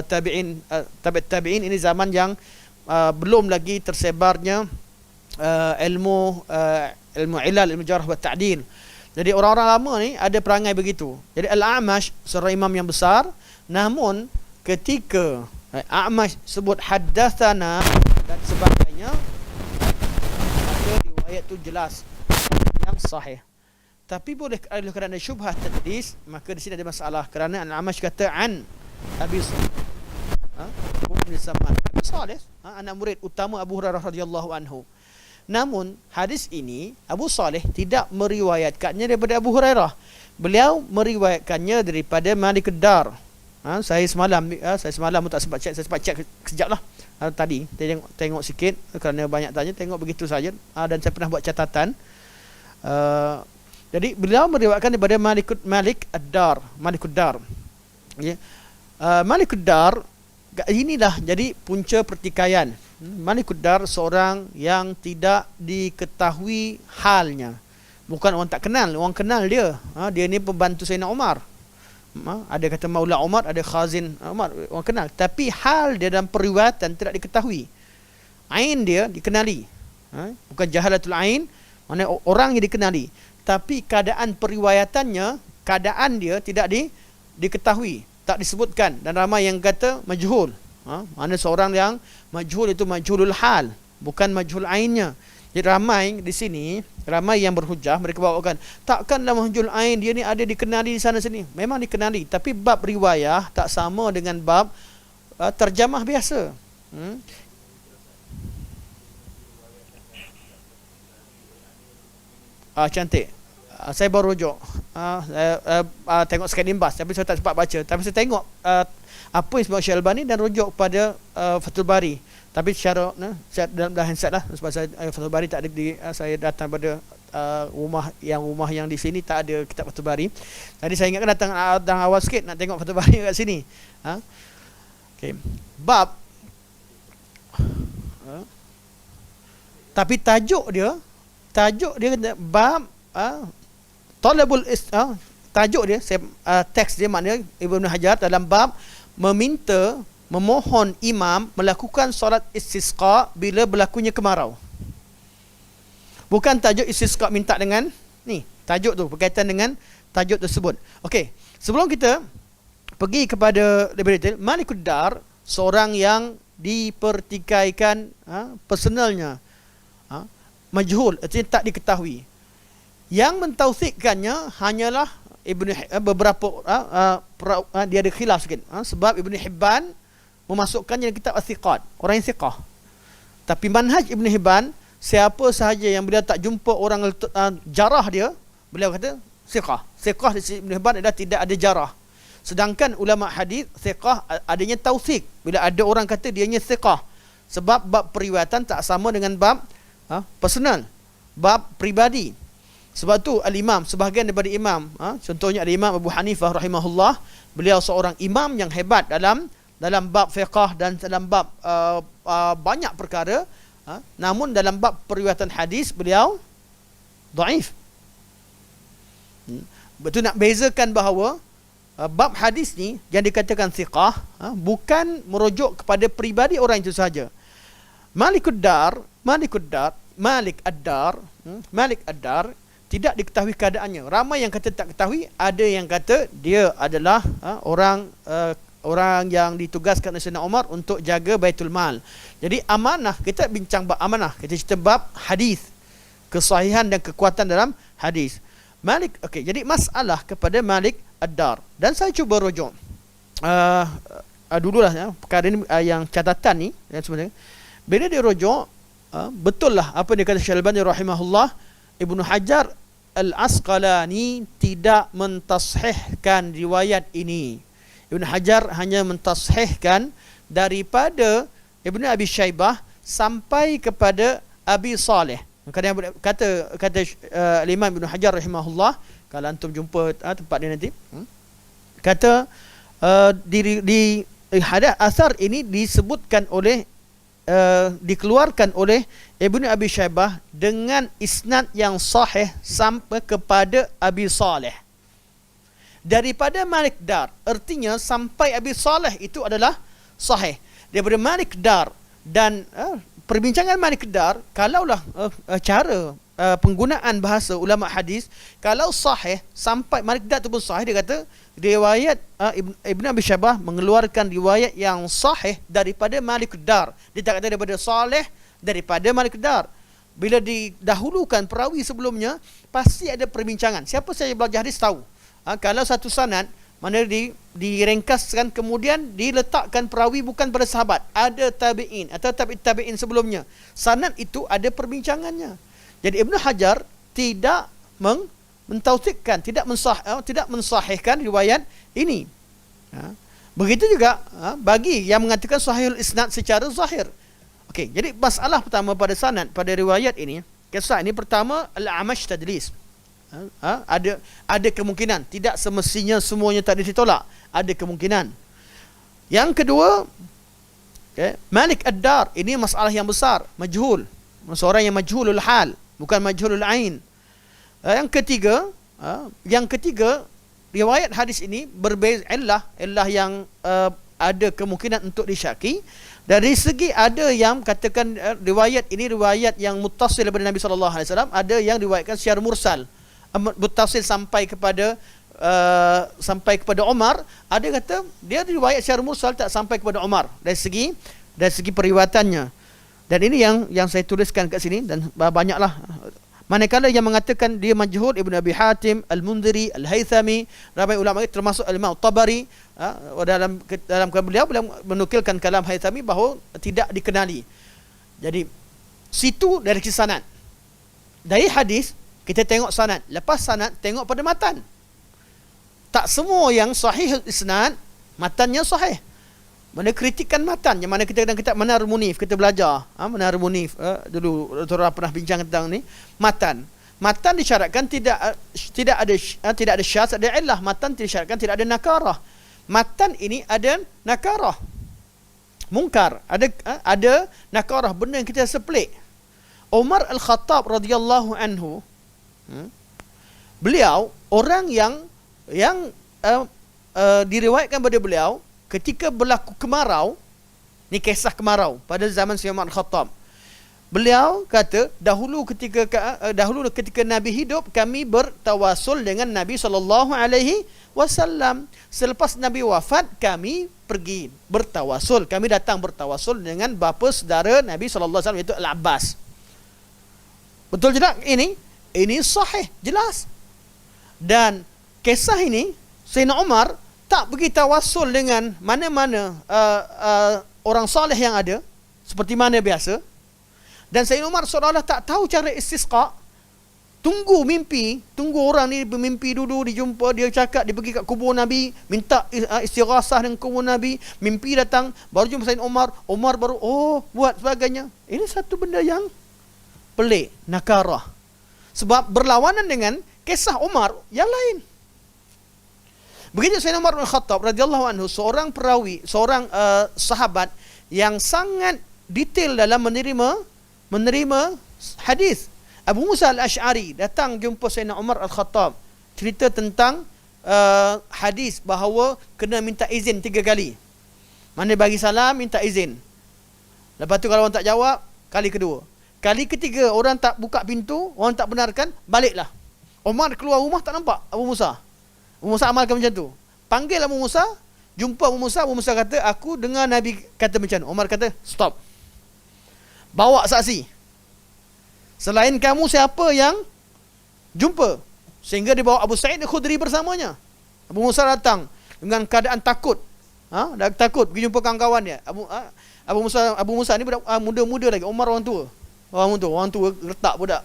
tabi'in, ini zaman yang belum lagi tersebarnya ilmu ilal, ilmu jarh wa ta'dil. Jadi orang-orang lama ni ada perangai begitu. Jadi Al-A'mash seorang imam yang besar, namun ketika A'mash sebut haddatsana dan sebagainya, maka riwayat tu jelas yang sahih. Tapi boleh kerana syubhat tadlis, maka di sini ada masalah kerana Al-A'mash kata an Abi Salih, anak murid utama Abu Hurairah radhiyallahu anhu. Namun hadis ini Abu Salih tidak meriwayatkannya daripada Abu Hurairah. Beliau meriwayatkannya daripada Malik ad-Dar. Saya semalam tak sempat cek, saya sempat cek sekejap lah. Tadi tengok sikit kerana banyak tanya, tengok begitu saja. Dan saya pernah buat catatan. Jadi beliau meriwayatkan daripada Malik ad-Dar. Ya. Malik ad-Dar, inilah jadi punca pertikaian. Malik ad-Dar seorang yang tidak diketahui halnya. Bukan orang tak kenal, orang kenal dia. Dia ni pembantu Sayyidina Umar. Ada kata Maula Umar, ada Khazin Umar, orang kenal. Tapi hal dia dalam periwayatan tidak diketahui. Ain dia dikenali. Bukan jahalatul ain, maknanya orang yang dikenali. Tapi keadaan periwayatannya, keadaan dia tidak diketahui, tak disebutkan. Dan ramai yang kata majhul. Mana seorang yang majhul itu majhulul hal, bukan majhul ainnya. Jadi ramai di sini, ramai yang berhujah, mereka bawakan takkanlah majhul ain, dia ni ada dikenali di sana sini. Memang dikenali, tapi bab riwayah tak sama dengan bab terjemah biasa. Cantik. Saya baru rujuk. Tengok sekali imbas, tapi saya tak sempat baca. Tapi saya tengok apa yang sebab Syekh Albani dan rujuk pada Fathul Bari. Tapi secara saya dalam handset lah, sebab saya Fathul Bari tak ada saya datang pada rumah yang di sini tak ada kitab Fathul Bari. Tadi saya ingatkan datang awal sikit nak tengok Fathul Bari kat sini. Okey. Bab tapi tajuk dia kata bab talabul tajuk dia, teks dia maknanya Ibnu Hajar dalam bab memohon imam melakukan solat istisqa bila berlakunya kemarau. Bukan tajuk istisqa minta dengan ni, tajuk tu berkaitan dengan tajuk tersebut. Okey, sebelum kita pergi kepada lebih detail, Malik ad-Dar seorang yang dipertikaikan personalnya, majhul, artinya tak diketahui. Yang mentausikkannya hanyalah beberapa dia ada khilaf sikit. Sebab Ibn Hibban memasukkannya dalam kitab As-Siqat, orang yang siqah. Tapi manhaj Ibn Hibban, siapa sahaja yang beliau tak jumpa orang jarah dia, beliau kata siqah. Siqah di sisi Ibn Hibban adalah tidak ada jarah. Sedangkan ulama hadis siqah adanya tausik. Bila ada orang kata dianya siqah, sebab bab periwayatan tak sama dengan bab personal, bab pribadi. Sebab tu al-imam, sebahagian daripada imam, contohnya ada Imam Abu Hanifah rahimahullah, beliau seorang imam yang hebat dalam bab fiqh dan dalam bab banyak perkara, namun dalam bab periwayatan hadis beliau dhaif. Betul, nak bezakan bahawa bab hadis ni yang dikatakan thiqah bukan merujuk kepada peribadi orang itu sahaja. Malik ad-Dar tidak diketahui keadaannya. Ramai yang kata tak ketahui, ada yang kata dia adalah orang yang ditugaskan oleh Sayyidina Umar untuk jaga Baitul Mal. Jadi amanah, kita bincang bab amanah, kita cerita bab hadis, kesahihan dan kekuatan dalam hadis. Malik, okey, jadi masalah kepada Malik ad-Dar. Dan saya cuba rujuk dululah ya, perkara ni yang catatan ni yang sebenarnya bila dia rujuk, betul lah apa dia kata Syalbani rahimahullah, Ibnu Hajar Al-Asqalani tidak mentashihkan riwayat ini. Ibnu Hajar hanya mentashihkan daripada Ibnu Abi Syaibah sampai kepada Abi Saleh. Kata Imam Ibnu Hajar rahimahullah, kalau antum jumpa tempat dia nanti, kata di hadis asar ini disebutkan oleh dikeluarkan oleh Ibnu Abi Syaibah dengan isnad yang sahih sampai kepada Abi Saleh daripada Malik Dar. Artinya sampai Abi Saleh itu adalah sahih. Daripada Malik Dar dan perbincangan Malik Dar, kalaulah cara penggunaan bahasa ulama hadis, kalau sahih sampai Malik Dar itu pun sahih, dia kata riwayat Ibn Abi Syaibah mengeluarkan riwayat yang sahih daripada Malik Dar. Dia tak kata daripada Saleh, daripada Malik Dar. Bila didahulukan perawi sebelumnya, pasti ada perbincangan. Siapa saya belajar hadis tahu, kalau satu sanad mana direngkaskan kemudian diletakkan perawi bukan pada sahabat, ada tabi'in atau tabi'in sebelumnya, sanad itu ada perbincangannya. Jadi Ibnu Hajar tidak mentausikkan, tidak mensahihkan riwayat ini. Begitu juga bagi yang mengatakan sahihul isnad secara zahir. Okey, jadi masalah pertama pada sanad, pada riwayat ini, kisah ini pertama al-amash tadlis. Ada kemungkinan, tidak semestinya semuanya tak ditolak, ada kemungkinan. Yang kedua, Malik Ad-Dar, ini masalah yang besar, majhul, seorang yang majhulul hal, bukan majhulul ain. Yang ketiga, riwayat hadis ini berbeza, illah yang ada kemungkinan untuk disyaki. Dari segi ada yang katakan riwayat ini riwayat yang muttasil daripada Nabi sallallahu alaihi wasallam, ada yang riwayatkan secara mursal, muttasil sampai kepada Umar. Ada kata dia riwayat secara mursal tak sampai kepada Umar dari segi periwayatannya. Dan ini yang saya tuliskan kat sini, dan banyaklah. Manakala yang mengatakan dia majhul, Ibn Abi Hatim, Al-Mundhiri, Al-Haythami, ramai ulama termasuk Al-Imam Tabari, dalam beliau menukilkan kalam Haythami bahawa tidak dikenali. Jadi situ dari kisah sanad. Dari hadis kita tengok sanad, lepas sanad tengok pada matan. Tak semua yang sahih isnad matannya sahih. Mana kritikan matan, yang mana kita dalam kitab Manar Munif kita belajar, Manar Munif dulu Dr. pernah bincang tentang ni. Matan disyaratkan tidak ada syaz, ada illah. Matan disyaratkan tidak ada nakarah. Matan ini ada nakarah, mungkar, ada nakarah, benda yang kita sepelik. Umar Al-Khattab radhiyallahu anhu, beliau orang yang diriwayatkan pada beliau ketika berlaku kemarau, ni kisah kemarau pada zaman Sayyidina Umar Al-Khattab. Beliau kata, dahulu ketika Nabi hidup, kami bertawasul dengan Nabi SAW. Selepas Nabi wafat, kami pergi bertawasul. Kami datang bertawasul dengan bapa saudara Nabi SAW, iaitu Al-Abbas. Betul tidak ini? Ini sahih, jelas. Dan kisah ini, Sayyidina Umar tak pergi tawasul dengan mana-mana orang soleh yang ada, seperti mana biasa. Dan Sayyidina Umar seolah-olah tak tahu cara istisqa. Tunggu orang ni bermimpi dulu, dijumpa, dia cakap, dia pergi kat kubur Nabi, minta istighasah dengan kubur Nabi, mimpi datang, baru jumpa Sayyidina Umar baru buat sebagainya. Ini satu benda yang pelik, nakarah. Sebab berlawanan dengan kisah Umar yang lain. Begitu Sayyidina Umar bin Khattab radhiyallahu anhu, seorang perawi, seorang sahabat yang sangat detail dalam menerima hadis. Abu Musa Al-Ash'ari datang jumpa Sayyidina Umar Al-Khattab, cerita tentang hadis bahawa kena minta izin 3 kali. Mana bagi salam, minta izin. Lepas tu kalau orang tak jawab, kali kedua. Kali ketiga orang tak buka pintu, orang tak benarkan, baliklah. Umar keluar rumah tak nampak Abu Musa. Abu Musa amalkan macam tu. Panggil Abu Musa, jumpa Abu Musa kata, aku dengar Nabi kata macam tu. Umar kata, stop. Bawa saksi. Selain kamu siapa yang jumpa? Sehingga dia bawa Abu Sa'id Al-Khudri bersamanya. Abu Musa datang dengan keadaan takut. Dah takut pergi jumpa kawan-kawan dia. Abu Musa ni budak muda-muda lagi. Umar orang tua. Orang tua retak budak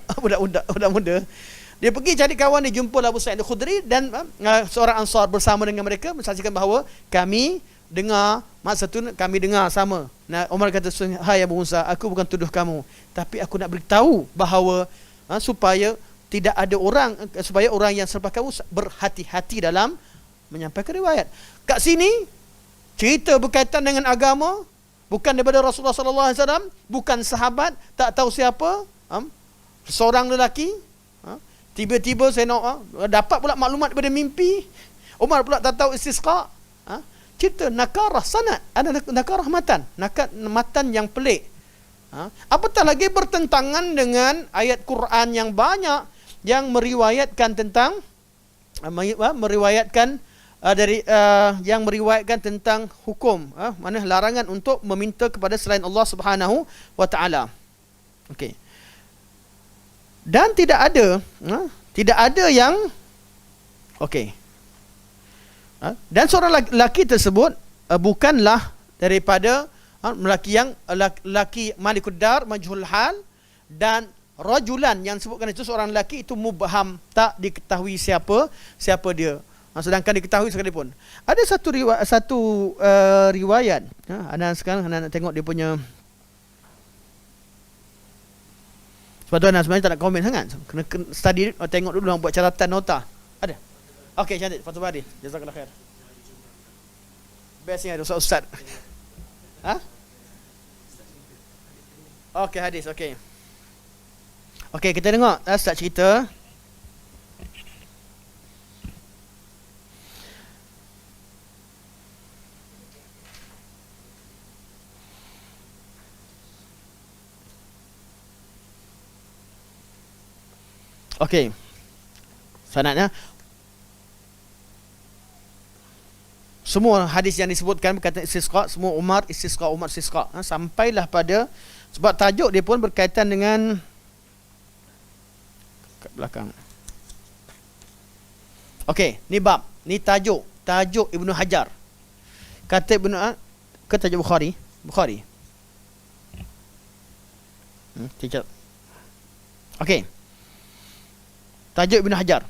muda. Dia pergi cari kawan dia, jumpa Abu Sa'id Al-Khudri dan seorang Ansar bersama dengan mereka mensaksikan bahawa kami dengar, masa tu kami dengar sama. Nah, Umar kata, hai Abu Musa, aku bukan tuduh kamu, tapi aku nak beritahu bahawa supaya tidak ada orang, supaya orang yang selepas kamu berhati-hati dalam menyampaikan riwayat. Kat sini cerita berkaitan dengan agama, bukan daripada Rasulullah sallallahu alaihi wasallam, bukan sahabat, tak tahu siapa, seorang lelaki. Tiba-tiba saya nak dapat pula maklumat daripada mimpi. Umar pula tak tahu istisqa. Cerita nakarah sanad, ada nakarah matan yang pelik. Apatah lagi bertentangan dengan ayat Quran yang banyak yang meriwayatkan tentang yang meriwayatkan tentang hukum, mana larangan untuk meminta kepada selain Allah Subhanahu wa taala. Okey. Dan tidak ada yang okey. Dan seorang lelaki tersebut bukanlah daripada lelaki Malikud Dar, majhul hal, dan rajulan yang disebutkan itu seorang lelaki itu mubham, tak diketahui siapa dia. Sedangkan diketahui sekalipun. Ada satu riwayat. Sekarang anda nak tengok dia punya. Sebab tu anak sebenarnya tak nak komen sangat. Kena study, tengok dulu, buat catatan nota. Ada? Okey, cantik. Fatul Bari. Jazakallah khair. Bestnya ada ustaz. Okey, hadis. Okey. Okey, kita tengok start cerita. Okey. Sanadnya semua hadis yang disebutkan berkaitan istisqa, semua Umar istisqa. Sampailah pada, sebab tajuk dia pun berkaitan dengan kat belakang. Okey, ni bab, ni tajuk Ibnu Hajar. Kata Ibnu ke tajuk Bukhari. Okey. Tajuk Ibnu Hajar.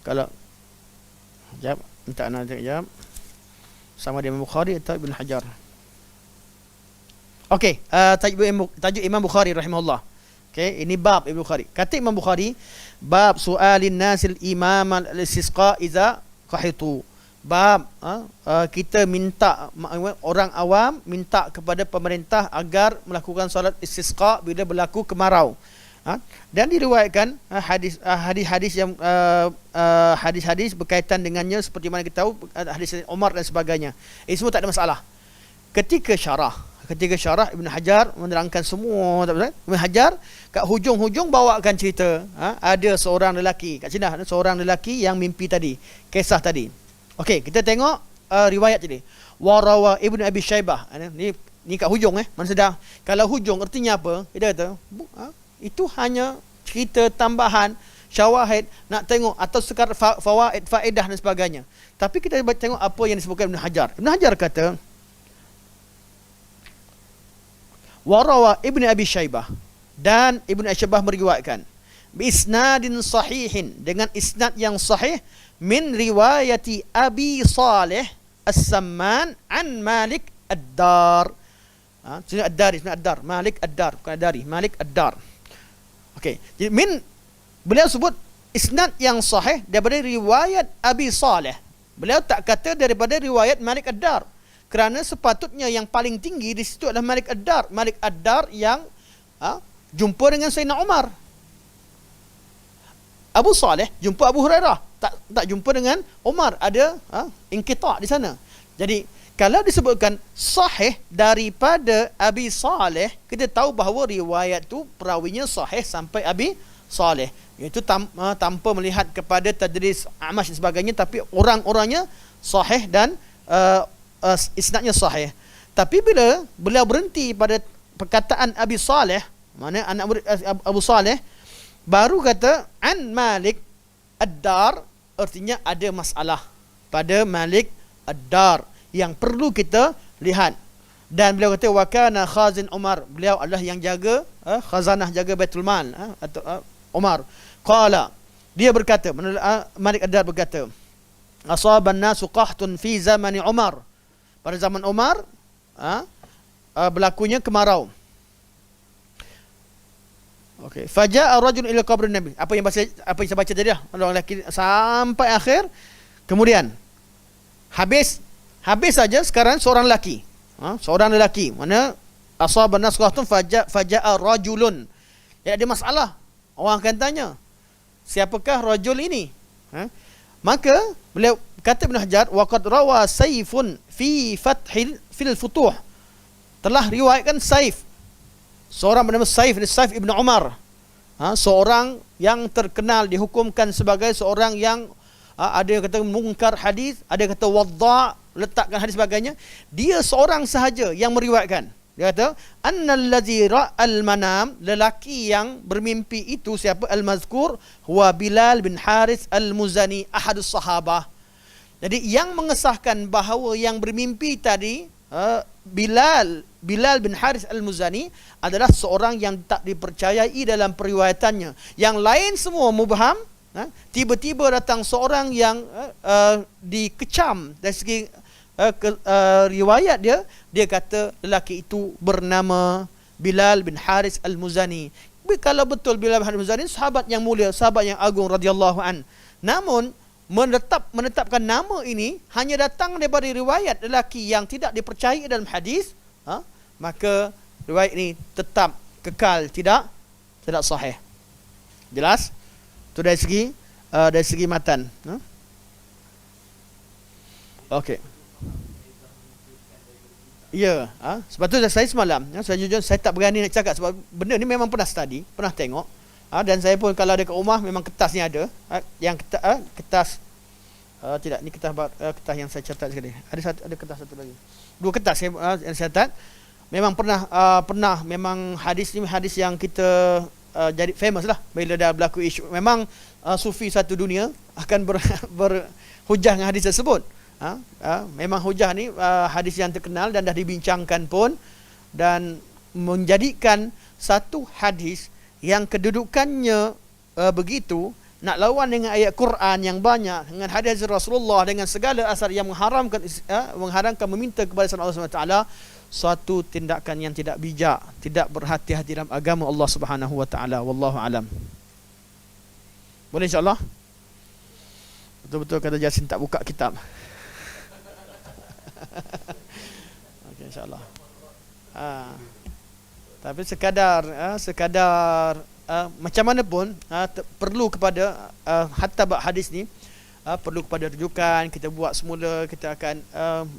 Kalau jap, minta anak jap. Sama dia Imam Bukhari atau Ibnu Hajar. Okey, tajuk Imam Bukhari rahimahullah. Okey, ini bab Ibnu Bukhari. Kata Imam Bukhari, bab su'alin nasil imam al-istisqa iza qahitu. Bab kita minta, orang awam minta kepada pemerintah agar melakukan solat istisqa bila berlaku kemarau. Dan diriwayatkan hadis-hadis yang hadis-hadis berkaitan dengannya, seperti mana kita tahu hadis Umar dan sebagainya. Ini semua tak ada masalah. Ketika syarah Ibn Hajar menerangkan semua, Ibn Hajar kat hujung-hujung bawakan cerita, ada seorang lelaki kat sini, ada seorang lelaki yang mimpi tadi, kisah tadi. Okey, kita tengok riwayat tadi. Warawa Ibnu Abi Syaibah. Ni kat hujung mana sedar. Kalau hujung artinya apa? Dia kata itu hanya cerita tambahan, syawahid, nak tengok atau sekadar fawaid, faedah dan sebagainya. Tapi kita tengok apa yang disebutkan Ibn Hajar. Ibn Hajar kata, warawa Ibn Abi Syaibah, dan Ibn Abi Syaibah meriwayatkan bi isnadin sahihin, dengan isnad yang sahih, min riwayati Abi Saleh As-Samman an Malik Ad-Dar. Ad-Dar, Malik Ad-Dar, bukan Ad-Dari, Malik Ad-Dar. Okey, jadi beliau sebut isnad yang sahih daripada riwayat Abi Saleh. Beliau tak kata daripada riwayat Malik Ad-Dar, kerana sepatutnya yang paling tinggi di situ adalah Malik Ad-Dar. Malik Ad-Dar yang jumpa dengan Sayyidina Umar. Abu Saleh jumpa Abu Hurairah, tak jumpa dengan Umar. Ada inqita' di sana. Jadi kalau disebutkan sahih daripada Abi Saleh, kita tahu bahawa riwayat tu perawinya sahih sampai Abi Saleh. Itu tanpa melihat kepada tadris Amash dan sebagainya, tapi orang-orangnya sahih dan isnadnya sahih. Tapi bila beliau berhenti pada perkataan Abi Saleh, mana anak Abu Saleh, baru kata an Malik Ad-Dar, artinya ada masalah pada Malik Ad-Dar. yang perlu kita lihat. Dan beliau kata wa kana khazin Umar, beliau adalah yang jaga khazanah, jaga Baitul Mal atau Umar. Qala, dia berkata, Malik Ad-Dar berkata, asaban nasu qahtun fi zamani Umar, pada zaman Umar berlakunya kemarau. Okey, faja'a rajul ila qabrin Nabi. Apa yang saya baca tadi orang lelaki sampai akhir. Kemudian habis saja, sekarang seorang lelaki. Seorang lelaki. Mana asaban nas qahtun faja'a rajulun. Ya, ada masalah. Orang akan tanya, siapakah rajul ini? Maka beliau kata Ibn Hajar, waqad rawa Saifun fi fil futuh. Telah riwayatkan Saif, seorang bernama Saif Ibn Umar, seorang yang terkenal, dihukumkan sebagai seorang yang ada yang kata mungkar hadis, ada yang kata wadda', letakkan hadis sebagainya. Dia seorang sahaja yang meriwayatkan. Dia kata annallazi ra'al manam, lelaki yang bermimpi itu siapa? Al-mazkur huwa Bilal bin Haris Al-Muzani, ahadus sahabah. Jadi yang mengesahkan bahawa yang bermimpi tadi Bilal bin Haris Al-Muzani adalah seorang yang tak dipercayai dalam periwayatannya. Yang lain semua mubham. Tiba-tiba datang seorang yang dikecam dari segi riwayat dia kata lelaki itu bernama Bilal bin Haris Al-Muzani. Kalau betul Bilal bin Haris Al-Muzani sahabat yang mulia, sahabat yang agung radhiyallahu an. Namun menetapkan nama ini hanya datang daripada riwayat lelaki yang tidak dipercayai dalam hadis, maka riwayat ini tetap kekal tidak sahih. Jelas? Itu dari segi matan. Okey. Ya, sebab tu saya semalam, saya jujur saya tak berani nak cakap sebab benda ni memang pernah study, pernah tengok. Dan saya pun kalau ada kat rumah memang kertas ni ada. Yang kertas tidak, ni kertas yang saya catat sekali. Ada kertas satu lagi. Dua kertas yang saya catat. Memang pernah memang hadis ni hadis yang kita jadi famous lah bila dah berlaku isu. Memang sufi satu dunia akan berhujah dengan hadis tersebut. Memang hujah ni hadis yang terkenal dan dah dibincangkan pun, dan menjadikan satu hadis yang kedudukannya begitu nak lawan dengan ayat Quran yang banyak, dengan hadis Rasulullah, dengan segala asar yang mengharamkan meminta kepada Allah SWT, suatu tindakan yang tidak bijak, tidak berhati-hati dalam agama Allah Subhanahu wa taala. Wallahu alam. Boleh insya-Allah? Betul-betul kata Jasin tak buka kitab. Okey, insya-Allah. Tapi sekadar macam mana pun perlu kepada hatta bab hadis ni perlu kepada rujukan. Kita buat semula, kita akan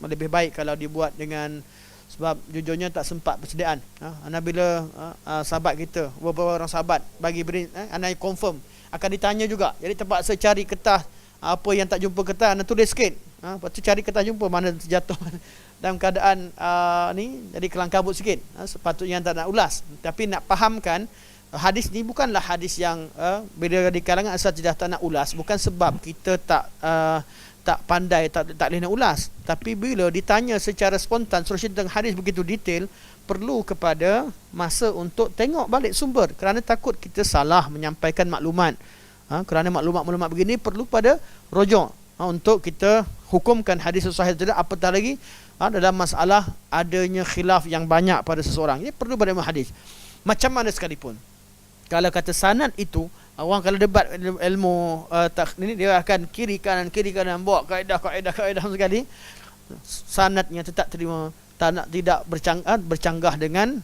lebih baik kalau dibuat dengan, sebab jujurnya tak sempat persediaan. Ana bila sahabat kita, beberapa orang sahabat bagi beri, ana confirm akan ditanya juga. Jadi terpaksa cari kertas, apa yang tak jumpa kertas ana tulis sikit. Lepas tu cari kertas jumpa, mana terjatuh dalam keadaan ni jadi kelang kabut sikit. Sepatutnya tak nak ulas, tapi nak fahamkan hadis ni bukanlah hadis yang bila di kalangan asal tidak tak nak ulas, bukan sebab kita tak pandai, tak boleh nak ulas, tapi bila ditanya secara spontan solusi tentang hadis begitu detail, perlu kepada masa untuk tengok balik sumber, kerana takut kita salah menyampaikan maklumat. Kerana maklumat-maklumat begini perlu pada rujuk untuk kita hukumkan hadis sahih tidak, apatah lagi dalam masalah adanya khilaf yang banyak pada seseorang. Ini perlu pada hadis. Macam mana sekalipun, kalau kata sanad itu, orang kalau debat ilmu ini, dia akan kiri kanan bawa kaedah sekali. Sanadnya tetap terima, tidak bercanggah dengan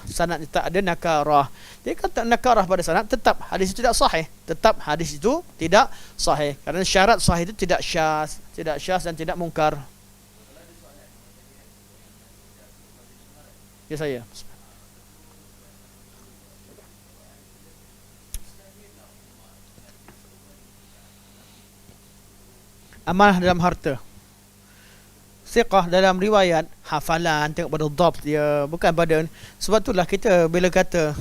sanad, tak ada nakarah. Jadi kalau tak nakarah pada sanad, tetap hadis itu tidak sahih. Tetap hadis itu tidak sahih. Kerana syarat sahih itu tidak syaz dan tidak mungkar. Ya saya. Amanah dalam harta, siqah dalam riwayat, hafalan, tengok pada dhabt dia, bukan pada. Sebab itulah kita bila kata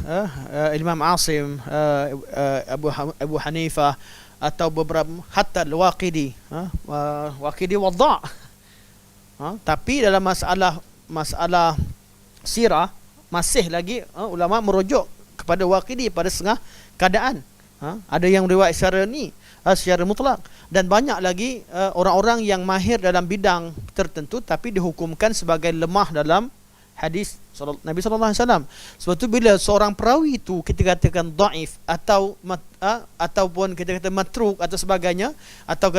Imam Asim, Abu Hanifah, atau beberapa hatta al-Waqidi, Waqidi wadha', Tapi dalam masalah sirah masih lagi ulama merujuk kepada waqidi pada setengah keadaan. Ada yang riwayat secara ni secara mutlak, dan banyak lagi orang-orang yang mahir dalam bidang tertentu tapi dihukumkan sebagai lemah dalam hadis Nabi sallallahu alaihi wasallam. Sebab tu bila seorang perawi itu kita katakan dhaif ataupun kita kata matruk atau sebagainya, atau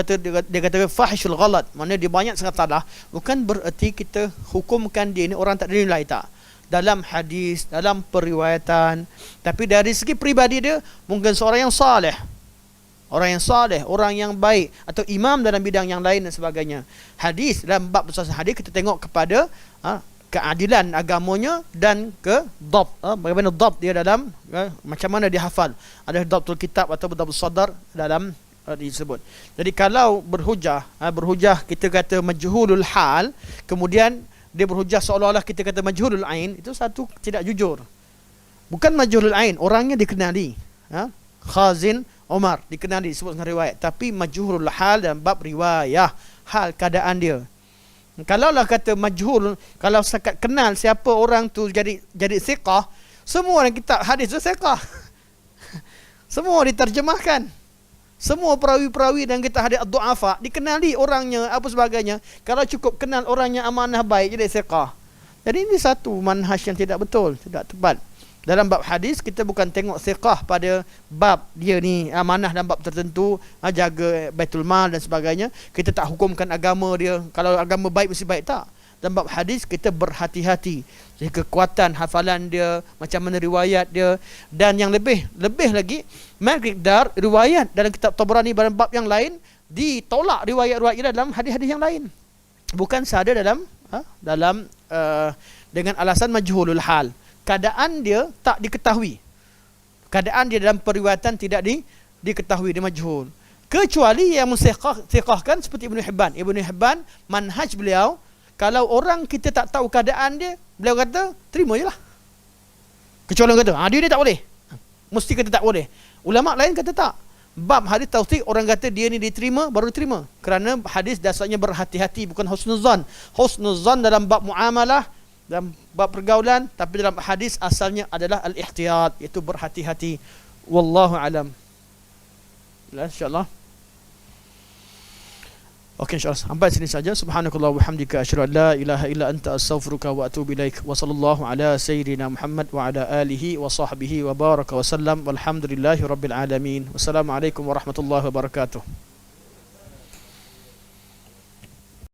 dia kata fahishul ghalat, maknanya dia banyak sangat salah, bukan bererti kita hukumkan dia ni orang tak ada nilai, tak. Dalam hadis, dalam periwayatan, tapi dari segi peribadi dia mungkin seorang yang saleh, orang yang baik, atau imam dalam bidang yang lain dan sebagainya. Hadis, dalam bab usul hadis kita tengok kepada keadilan agamanya dan bagaimana dhabt dia dalam macam mana dia hafal. Ada dhabtul kitab atau dhabtul sadar dalam disebut. Jadi kalau berhujah kita kata majhulul hal, kemudian dia berhujah seolah-olah kita kata majhulul ain, itu satu tidak jujur. Bukan majhulul ain, orangnya dikenali. Khazin Umar dikenali, disebut dengan riwayat, tapi majhulul hal dalam bab riwayah, hal keadaan dia. Kalaulah kata majhul, kalau sekat kenal siapa orang tu jadi thiqah, semua dalam kitab hadis tu thiqah. Semua diterjemahkan. Semua perawi-perawi dan kitab hadis ad-du'afa dikenali orangnya apa sebagainya. Kalau cukup kenal orangnya amanah baik, jadi thiqah. Jadi ini satu manhaj yang tidak betul, tidak tepat. Dalam bab hadis kita bukan tengok thiqah pada bab dia ni amanah dalam bab tertentu, jaga Baitul Mal dan sebagainya. Kita tak hukumkan agama dia, kalau agama baik mesti baik, tak. Dalam bab hadis kita berhati-hati kekuatan hafalan dia, macam mana riwayat dia, dan yang lebih lagi miqdar riwayat dalam kitab Tabrani dalam bab yang lain ditolak riwayat-riwayat dalam hadis-hadis yang lain. Bukan sahaja dalam dengan alasan majhulul hal. Keadaan dia tak diketahui. Keadaan dia dalam periwayatan tidak diketahui, dia majhul. Kecuali yang mensiqahkan seperti Ibn Hibban. Ibn Hibban, manhaj beliau, kalau orang kita tak tahu keadaan dia, beliau kata, terima je lah. Kecuali orang kata, dia ni tak boleh. Mesti kata tak boleh. Ulama lain kata tak. Bab hadis tausiq, orang kata dia ni diterima, baru diterima. Kerana hadis dasarnya berhati-hati, bukan husnuzan. Husnuzan dalam bab muamalah, dalam bab pergaulan, tapi dalam hadis asalnya adalah al-ihtiyat, iaitu berhati-hati. Wallahu alam. InsyaAllah. Okey, insyaAllah sampai sini saja. Subhanakallah wa bihamdika asyhadu an la ilaha illa anta astaghfiruka wa atubu ilaik. Wa sallallahu ala sayyidina Muhammad wa ala alihi wa sahbihi wa baraka wa sallam. Walhamdulillahi rabbil alamin. Wassalamualaikum warahmatullahi wabarakatuh.